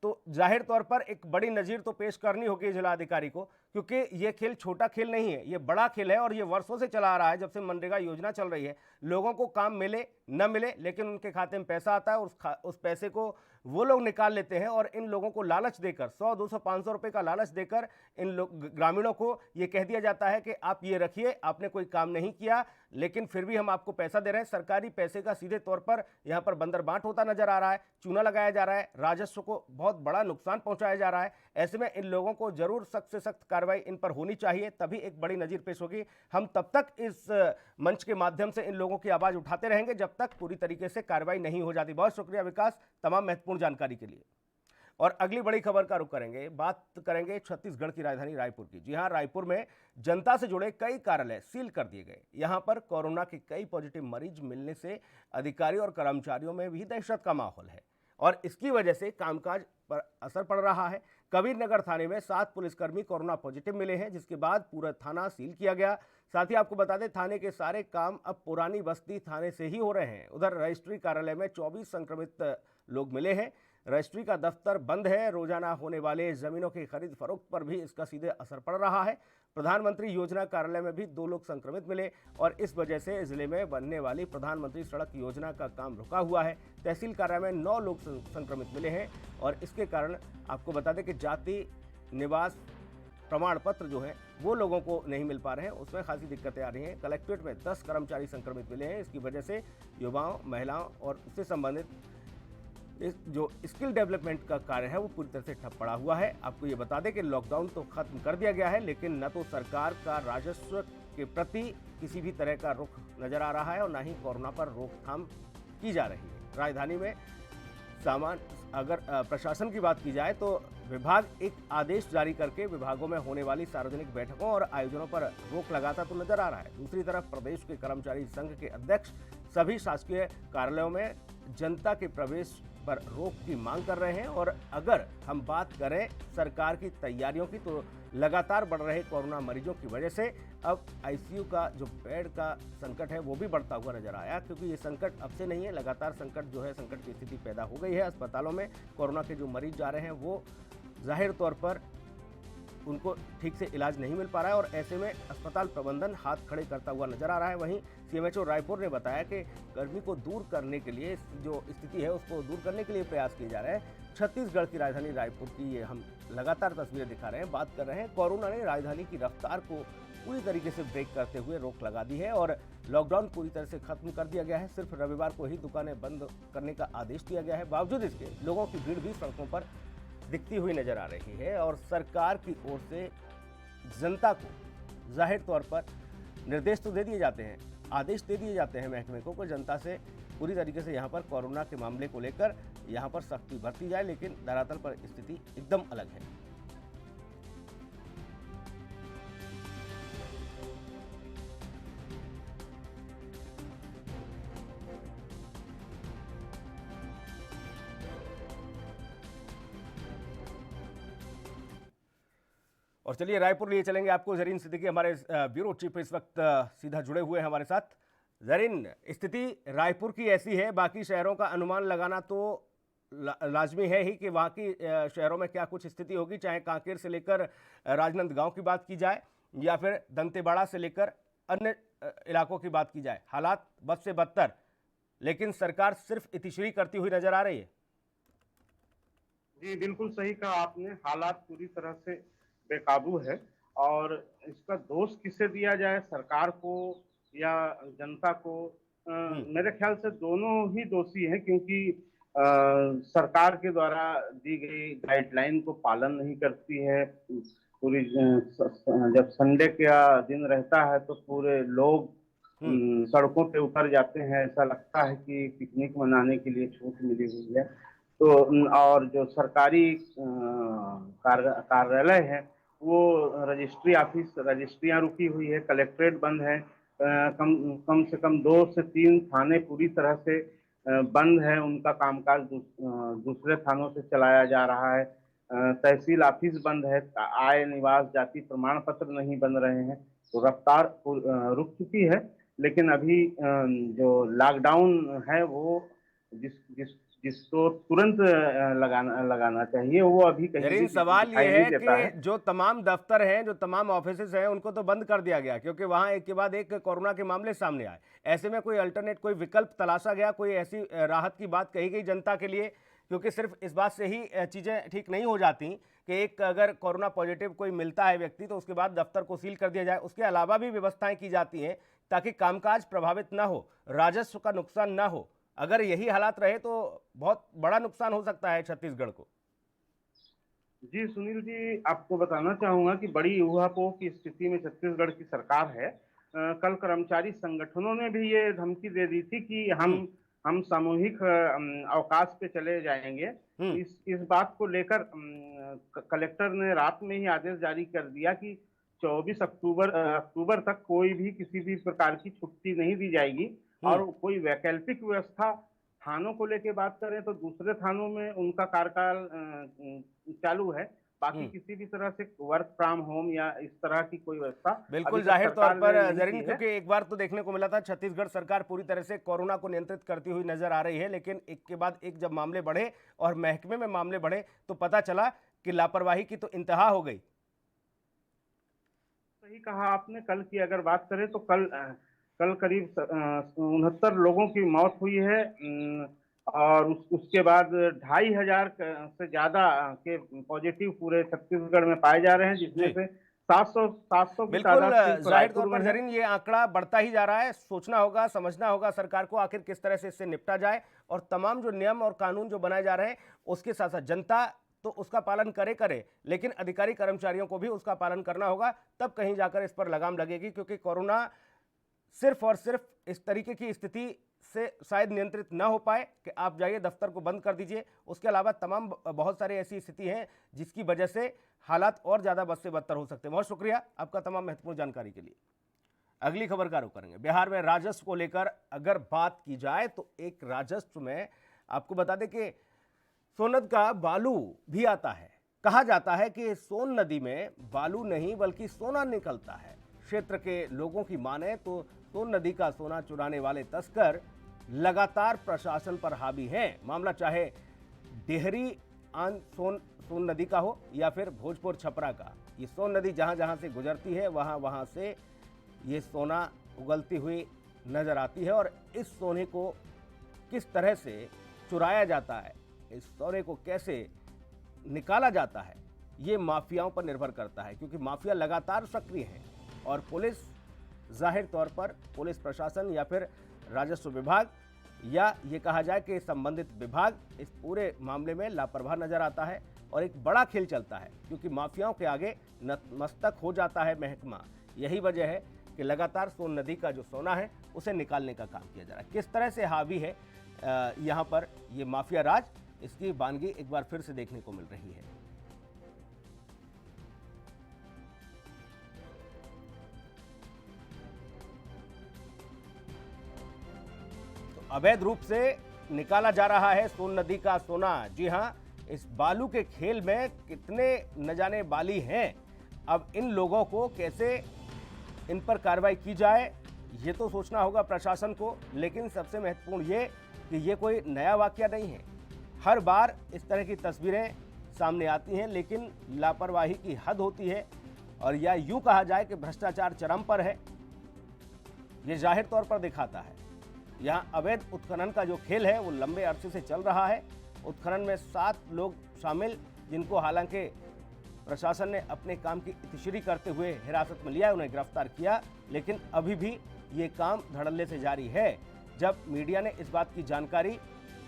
तो जाहिर तौर पर एक बड़ी नज़ीर तो पेश करनी होगी जिलाधिकारी को, क्योंकि ये खेल छोटा खेल नहीं है, ये बड़ा खेल है। और ये वर्षों से चला आ रहा है, जब से मनरेगा योजना चल रही है। लोगों को काम मिले न मिले, लेकिन उनके खाते में पैसा आता है और उस पैसे को वो लोग निकाल लेते हैं, और इन लोगों को लालच देकर 100, 200, 500 रुपये का लालच देकर इन लोग ग्रामीणों को ये कह दिया जाता है कि आप ये रखिए, आपने कोई काम नहीं किया, लेकिन फिर भी हम आपको पैसा दे रहे हैं। सरकारी पैसे का सीधे तौर पर यहाँ पर बंदरबांट होता नजर आ रहा है, चूना लगाया जा रहा है, राजस्व को बहुत बड़ा नुकसान पहुंचाया जा रहा है। ऐसे में इन लोगों को जरूर सख्त से सख्त कार्रवाई इन पर होनी चाहिए, तभी एक बड़ी नजीर पेश होगी। हम तब तक इस मंच के माध्यम से इन लोगों की आवाज उठाते रहेंगे जब तक पूरी तरीके से कार्रवाई नहीं हो जाती। बहुत शुक्रिया विकास, तमाम महत्वपूर्ण जानकारी के लिए। और अगली बड़ी खबर का रुख करेंगे, बात करेंगे छत्तीसगढ़ की राजधानी रायपुर की। जी हां, रायपुर में जनता से जुड़े कई कार्यालय सील कर दिए गए। यहां पर कोरोना के कई पॉजिटिव मरीज मिलने से अधिकारियों और कर्मचारियों में भी दहशत का माहौल है, और इसकी वजह से कामकाज पर असर पड़ रहा है। कबीर नगर थाने में 7 पुलिसकर्मी कोरोना पॉजिटिव मिले हैं, जिसके बाद पूरा थाना सील किया गया। साथ ही आपको बता दें, थाने के सारे काम अब पुरानी बस्ती थाने से ही हो रहे हैं। उधर रजिस्ट्री कार्यालय में 24 संक्रमित लोग मिले हैं। रजिस्ट्री का दफ्तर बंद है। रोजाना होने वाले जमीनों की खरीद फरोख्त पर भी इसका सीधे असर पड़ रहा है। प्रधानमंत्री योजना कार्यालय में भी 2 लोग संक्रमित मिले, और इस वजह से जिले में बनने वाली प्रधानमंत्री सड़क योजना का काम रुका हुआ है। तहसील कार्यालय में 9 लोग संक्रमित मिले हैं, और इसके कारण आपको बता दें कि जाति निवास प्रमाण पत्र जो है वो लोगों को नहीं मिल पा रहे हैं, उसमें खासी दिक्कतें आ रही हैं। कलेक्ट्रेट में 10 कर्मचारी संक्रमित मिले हैं। इसकी वजह से युवाओं, महिलाओं और उससे संबंधित जो स्किल डेवलपमेंट का कार्य है वो पूरी तरह से ठप पड़ा हुआ है। आपको ये बता दें कि लॉकडाउन तो खत्म कर दिया गया है, लेकिन न तो सरकार का राजस्व के प्रति किसी भी तरह का रुख नजर आ रहा है, और न ही कोरोना पर रोकथाम की जा रही है। राजधानी में अगर प्रशासन की बात की जाए तो विभाग एक आदेश जारी करके विभागों में होने वाली सार्वजनिक बैठकों और आयोजनों पर रोक लगाता तो नजर आ रहा है। दूसरी तरफ प्रदेश के कर्मचारी संघ के अध्यक्ष सभी शासकीय कार्यालयों में जनता के प्रवेश पर रोक की मांग कर रहे हैं। और अगर हम बात करें सरकार की तैयारियों की, तो लगातार बढ़ रहे कोरोना मरीजों की वजह से अब आईसीयू का जो बेड का संकट है वो भी बढ़ता हुआ नजर आया, क्योंकि ये संकट अब से नहीं है, लगातार संकट की स्थिति पैदा हो गई है। अस्पतालों में कोरोना के जो मरीज जा रहे हैं वो जाहिर तौर पर उनको ठीक से इलाज नहीं मिल पा रहा है, और ऐसे में अस्पताल प्रबंधन हाथ खड़े करता हुआ नजर आ रहा है। वहीं सीएमएचओ रायपुर ने बताया कि गर्मी को दूर करने के लिए, जो स्थिति है उसको दूर करने के लिए प्रयास किए जा रहे हैं। छत्तीसगढ़ की राजधानी रायपुर की ये हम लगातार तस्वीरें दिखा रहे हैं, बात कर रहे हैं। कोरोना ने राजधानी की रफ्तार को पूरी तरीके से ब्रेक करते हुए रोक लगा दी है और लॉकडाउन पूरी तरह से खत्म कर दिया गया है। सिर्फ रविवार को ही दुकानें बंद करने का आदेश दिया गया है। बावजूद इसके लोगों की भीड़ भी सड़कों पर दिखती हुई नजर आ रही है और सरकार की ओर से जनता को जाहिर तौर पर निर्देश तो दे दिए जाते हैं, आदेश दे दिए जाते हैं महकमे को जनता से पूरी तरीके से यहाँ पर कोरोना के मामले को लेकर यहाँ पर सख्ती बरती जाए, लेकिन धरातल पर स्थिति एकदम अलग है। और चलिए रायपुर लिए चलेंगे आपको। जरीन सिद्दीकी हमारे ब्यूरो चीफ इस वक्त सीधा जुड़े हुए हैं हमारे साथ। जरीन, स्थिति रायपुर की ऐसी है, बाकी शहरों का अनुमान लगाना तो लाजमी है ही कि वहाँ की शहरों में क्या कुछ स्थिति होगी, चाहे कांकेर से लेकर राजनांदगांव की बात की जाए या फिर दंतेवाड़ा से लेकर अन्य इलाकों की बात की जाए, हालात बद से बदतर, लेकिन सरकार सिर्फ इतिश्री करती हुई नजर आ रही है। जी बिल्कुल सही कहा आपने, हालात पूरी तरह से बेकाबू है और इसका दोष किसे दिया जाए, सरकार को या जनता को? मेरे ख्याल से दोनों ही दोषी हैं, क्योंकि सरकार के द्वारा दी गई गाइडलाइन को पालन नहीं करती है। पूरी जब संडे का दिन रहता है तो पूरे लोग सड़कों पे उतर जाते हैं, ऐसा लगता है कि पिकनिक मनाने के लिए छूट मिली हुई है। तो और जो सरकारी कार्यालय है वो रजिस्ट्रियां रुकी हुई है, कलेक्ट्रेट बंद है, कम से कम 2 से 3 थाने पूरी तरह से बंद है, उनका कामकाज दूसरे थानों से चलाया जा रहा है। तहसील ऑफिस बंद है, आय निवास जाति प्रमाण पत्र नहीं बन रहे हैं, तो रफ्तार रुक चुकी है। लेकिन अभी जो लॉकडाउन है वो जिसको तुरंत लगाना चाहिए वो अभी कहीं सवाल ये है कि जो तमाम दफ्तर हैं, जो तमाम ऑफिसेज हैं, उनको तो बंद कर दिया गया क्योंकि वहां एक के बाद एक कोरोना के मामले सामने आए। ऐसे में कोई अल्टरनेट, कोई विकल्प तलाशा गया, कोई ऐसी राहत की बात कही गई जनता के लिए? क्योंकि सिर्फ इस बात से ही चीजें ठीक नहीं हो जाती कि एक अगर कोरोना पॉजिटिव कोई मिलता है व्यक्ति तो उसके बाद दफ्तर को सील कर दिया जाए, उसके अलावा भी व्यवस्थाएं की जाती हैं ताकि कामकाज प्रभावित ना हो, राजस्व का नुकसान ना हो। अगर यही हालात रहे तो बहुत बड़ा नुकसान हो सकता है छत्तीसगढ़ को। जी सुनील जी, आपको बताना चाहूंगा कि बड़ी ऊहापोह की स्थिति में छत्तीसगढ़ की सरकार है। कल कर्मचारी संगठनों ने भी ये धमकी दे दी थी कि हम सामूहिक अवकाश पे चले जाएंगे। इस बात को लेकर कलेक्टर ने रात में ही आदेश जारी कर दिया कि 24 अक्टूबर तक कोई भी किसी भी प्रकार की छुट्टी नहीं दी जाएगी और कोई वैकल्पिक व्यवस्था थानों को लेके बात करें तो दूसरे थानों में उनका कार्यकाल चालू है, बाकी किसी भी तरह से वर्क फ्रॉम होम या इस तरह की कोई व्यवस्था बिल्कुल जाहिर तौर पर जरीन, क्योंकि एक बार तो देखने को मिला था छत्तीसगढ़ सरकार पूरी तरह से कोरोना को नियंत्रित करती हुई नजर आ रही है, लेकिन एक के बाद एक जब मामले बढ़े और महकमे में मामले बढ़े तो पता चला कि लापरवाही की तो इंतहा हो गई। सही कहा आपने। कल की अगर बात करें तो कल करीब 69 लोगों की मौत हुई है और उसके बाद 2500 से ज्यादा के पॉजिटिव पूरे छत्तीसगढ़ में पाए जा रहे हैं, जिसमें से 700 बिल्कुल जाहिर तौर पर जरीन ये आंकड़ा बढ़ता ही जा रहा है। सोचना होगा, समझना होगा सरकार को आखिर किस तरह से इससे निपटा जाए और तमाम जो नियम और कानून जो बनाए जा रहे हैं उसके साथ साथ जनता तो उसका पालन करे, लेकिन अधिकारी कर्मचारियों को भी उसका पालन करना होगा, तब कहीं जाकर इस पर लगाम लगेगी। क्योंकि कोरोना सिर्फ और सिर्फ इस तरीके की स्थिति से शायद नियंत्रित ना हो पाए कि आप जाइए दफ्तर को बंद कर दीजिए, उसके अलावा तमाम बहुत सारी ऐसी स्थिति हैं जिसकी वजह से हालात और ज़्यादा बद से बदतर हो सकते हैं। बहुत शुक्रिया आपका तमाम महत्वपूर्ण जानकारी के लिए। अगली खबर का रुख करेंगे। बिहार में राजस्व को लेकर अगर बात की जाए तो एक राजस्व में आपको बता दें कि सोनद का बालू भी आता है। कहा जाता है कि सोन नदी में बालू नहीं बल्कि सोना निकलता है। क्षेत्र के लोगों की माने तो सोन नदी का सोना चुराने वाले तस्कर लगातार प्रशासन पर हावी हैं। मामला चाहे डेहरी आन सोन नदी का हो या फिर भोजपुर छपरा का, ये सोन नदी जहां जहां से गुजरती है वहां से ये सोना उगलती हुई नजर आती है। और इस सोने को किस तरह से चुराया जाता है, इस सोने को कैसे निकाला जाता है, ये माफियाओं पर निर्भर करता है, क्योंकि माफिया लगातार सक्रिय हैं। और पुलिस, जाहिर तौर पर पुलिस प्रशासन या फिर राजस्व विभाग या ये कहा जाए कि संबंधित विभाग इस पूरे मामले में लापरवाह नजर आता है और एक बड़ा खेल चलता है, क्योंकि माफियाओं के आगे नतमस्तक हो जाता है महकमा। यही वजह है कि लगातार सोन नदी का जो सोना है उसे निकालने का काम किया जा रहा है। किस तरह से हावी है यहाँ पर ये माफिया राज, इसकी वानगी एक बार फिर से देखने को मिल रही है। तो अवैध रूप से निकाला जा रहा है सोन नदी का सोना। जी हां, इस बालू के खेल में कितने न जाने बाली हैं। अब इन लोगों को कैसे इन पर कार्रवाई की जाए, ये तो सोचना होगा प्रशासन को। लेकिन सबसे महत्वपूर्ण ये कि ये कोई नया वाकया नहीं है। हर बार इस तरह की तस्वीरें सामने आती हैं, लेकिन लापरवाही की हद होती है और या यूं कहा जाए कि भ्रष्टाचार चरम पर है। ये जाहिर तौर पर दिखाता है। यहाँ अवैध उत्खनन का जो खेल है वो लंबे अरसे से चल रहा है। उत्खनन में 7 लोग शामिल, जिनको हालांकि प्रशासन ने अपने काम की इतिश्री करते हुए हिरासत में लिया, उन्हें गिरफ्तार किया, लेकिन अभी भी ये काम धड़ल्ले से जारी है। जब मीडिया ने इस बात की जानकारी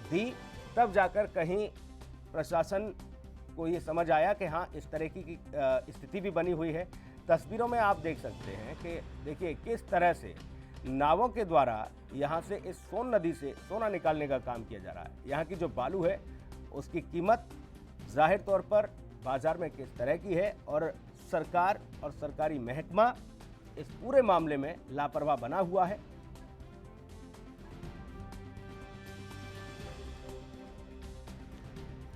दी तब जाकर कहीं प्रशासन को ये समझ आया कि हाँ, इस तरह की स्थिति भी बनी हुई है। तस्वीरों में आप देख सकते हैं कि देखिए किस तरह से नावों के द्वारा यहाँ से इस सोन नदी से सोना निकालने का काम किया जा रहा है। यहाँ की जो बालू है उसकी कीमत जाहिर तौर पर बाजार में किस तरह की है और सरकार और सरकारी महकमा इस पूरे मामले में लापरवाह बना हुआ है।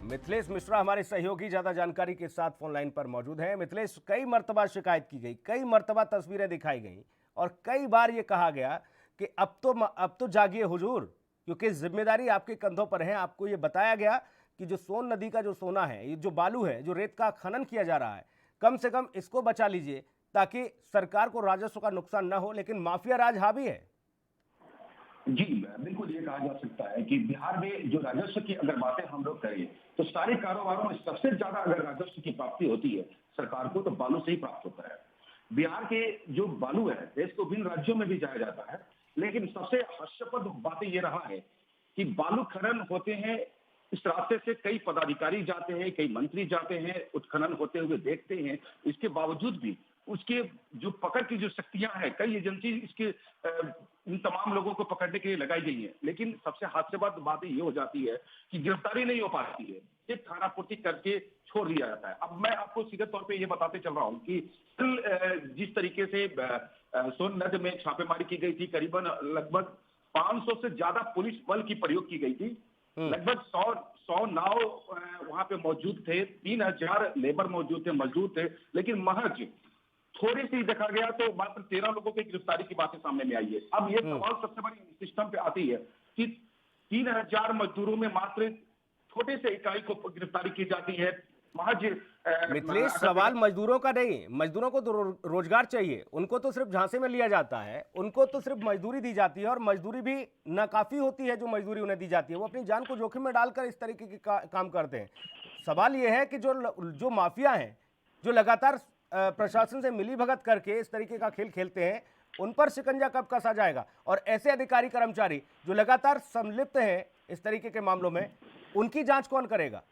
मिथिलेश मिश्रा हमारे सहयोगी ज्यादा जानकारी के साथ फोन लाइन पर मौजूद हैं। मिथिलेश, कई मर्तबा शिकायत की गई, कई मर्तबा तस्वीरें दिखाई गई और कई बार ये कहा गया कि अब तो जागिए हुजूर, क्योंकि जिम्मेदारी आपके कंधों पर है। आपको ये बताया गया कि जो सोन नदी का जो सोना है, ये जो बालू है, जो रेत का खनन किया जा रहा है, कम से कम इसको बचा लीजिए ताकि सरकार को राजस्व का नुकसान न हो। लेकिन माफिया राज हावी है। जी बिल्कुल, ये कहा जा सकता है कि बिहार में जो राजस्व की अगर बातें हम लोग करें तो सारे कारोबारों में सबसे ज्यादा अगर राजस्व की प्राप्ति होती है सरकार को तो बालू से ही प्राप्त होता है। बिहार के जो बालू है देश को विभिन्न राज्यों में भी जाया जाता है, लेकिन सबसे हास्यास्पद बात ये रहा है कि बालू खनन होते हैं, इस रास्ते से कई पदाधिकारी जाते हैं, कई मंत्री जाते हैं, उत्खनन होते हुए देखते हैं। इसके बावजूद भी उसके जो पकड़ की जो शक्तियां हैं, कई एजेंसी इसके इन तमाम लोगों को पकड़ने के लिए लगाई गई है, लेकिन सबसे हास्यास्पद बात ये हो जाती है कि गिरफ्तारी नहीं हो पाती है, सिर्फ थानापूर्ति करके छोड़ दिया जाता है। अब मैं आपको सीधे तौर पे ये बताते चल रहा हूँ कि जिस तरीके से सोन नदी में छापेमारी की गई थी, करीबन लगभग 500 से ज्यादा पुलिस बल की प्रयोग की गई थी, लगभग 100 नाव वहां पे मौजूद थे, 3000 लेबर मौजूद थे, मजदूर थे, लेकिन महज थोड़ी सी देखा गया तो मात्र 13 लोगों की गिरफ्तारी की बातें सामने में आई है। अब ये सवाल सबसे बड़ी सिस्टम पे आती है कि 3000 मजदूरों में मात्र छोटे से इकाई को गिरफ्तारी की जाती है। महज मिथिलेश, सवाल मजदूरों का नहीं, मजदूरों को तो रोजगार चाहिए, उनको तो सिर्फ झांसे में लिया जाता है, उनको तो सिर्फ मजदूरी दी जाती है और मजदूरी भी नाकाफी होती है। जो मजदूरी उन्हें दी जाती है वो अपनी जान को जोखिम में डालकर इस तरीके के काम करते हैं। सवाल ये है कि जो माफिया हैं, जो लगातार प्रशासन से मिली भगत करके इस तरीके का खेल खेलते हैं, उन पर शिकंजा कब कसा जाएगा? और ऐसे अधिकारी कर्मचारी जो लगातार संलिप्त हैं इस तरीके के मामलों में, उनकी जांच कौन करेगा?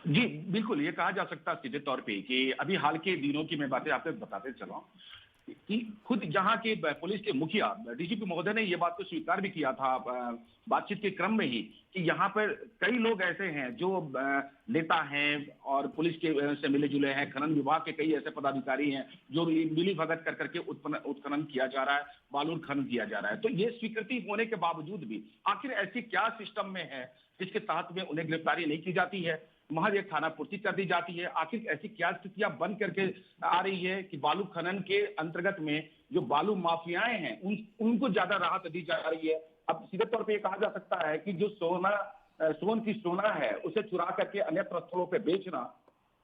जी बिल्कुल, ये कहा जा सकता है सीधे तौर पे कि अभी हाल के दिनों की मैं बातें आपको बताते चला हूं कि खुद यहाँ के पुलिस के मुखिया डीजीपी महोदय ने ये बात को स्वीकार भी किया था बातचीत के क्रम में ही कि यहाँ पर कई लोग ऐसे हैं जो नेता हैं और पुलिस के से मिले जुले हैं, खनन विभाग के कई ऐसे पदाधिकारी हैं जो मिली भगत कर करके उत्खनन किया जा रहा है, बालू खनन किया जा रहा है। तो ये स्वीकृति होने के बावजूद भी आखिर ऐसी क्या सिस्टम में है जिसके तहत में उन्हें गिरफ्तारी नहीं की जाती है, महज एक थाना पूर्ति कर दी जाती है। आखिर ऐसी क्या स्थितियां बन करके आ रही है कि बालू खनन के अंतर्गत में जो बालू माफियाएं हैं उनको ज्यादा राहत दी जा रही है। अब सीधे तौर पे ये कहा जा सकता है कि जो सोन की सोना है उसे चुरा करके अन्य स्थलों पे बेचना,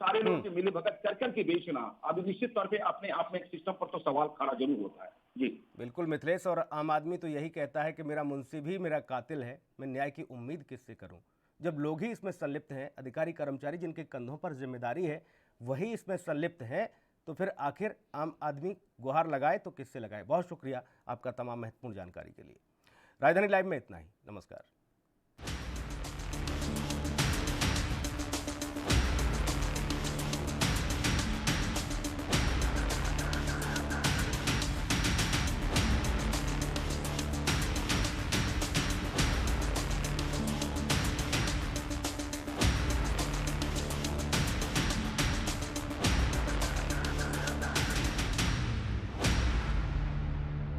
सारे लोग के मिली भगत कर करके बेचना, अब निश्चित तौर पे अपने आप में एक सिस्टम पर तो सवाल खड़ा जरूर होता है। जी बिल्कुल मिथिलेश, और आम आदमी तो यही कहता है कि मेरा मुंशी भी मेरा कातिल है, मैं न्याय की उम्मीद किससे करूं। जब लोग ही इसमें संलिप्त हैं, अधिकारी कर्मचारी जिनके कंधों पर जिम्मेदारी है वही इसमें संलिप्त हैं, तो फिर आखिर आम आदमी गुहार लगाए तो किससे लगाए। बहुत शुक्रिया आपका तमाम महत्वपूर्ण जानकारी के लिए। राजधानी लाइव में इतना ही, नमस्कार।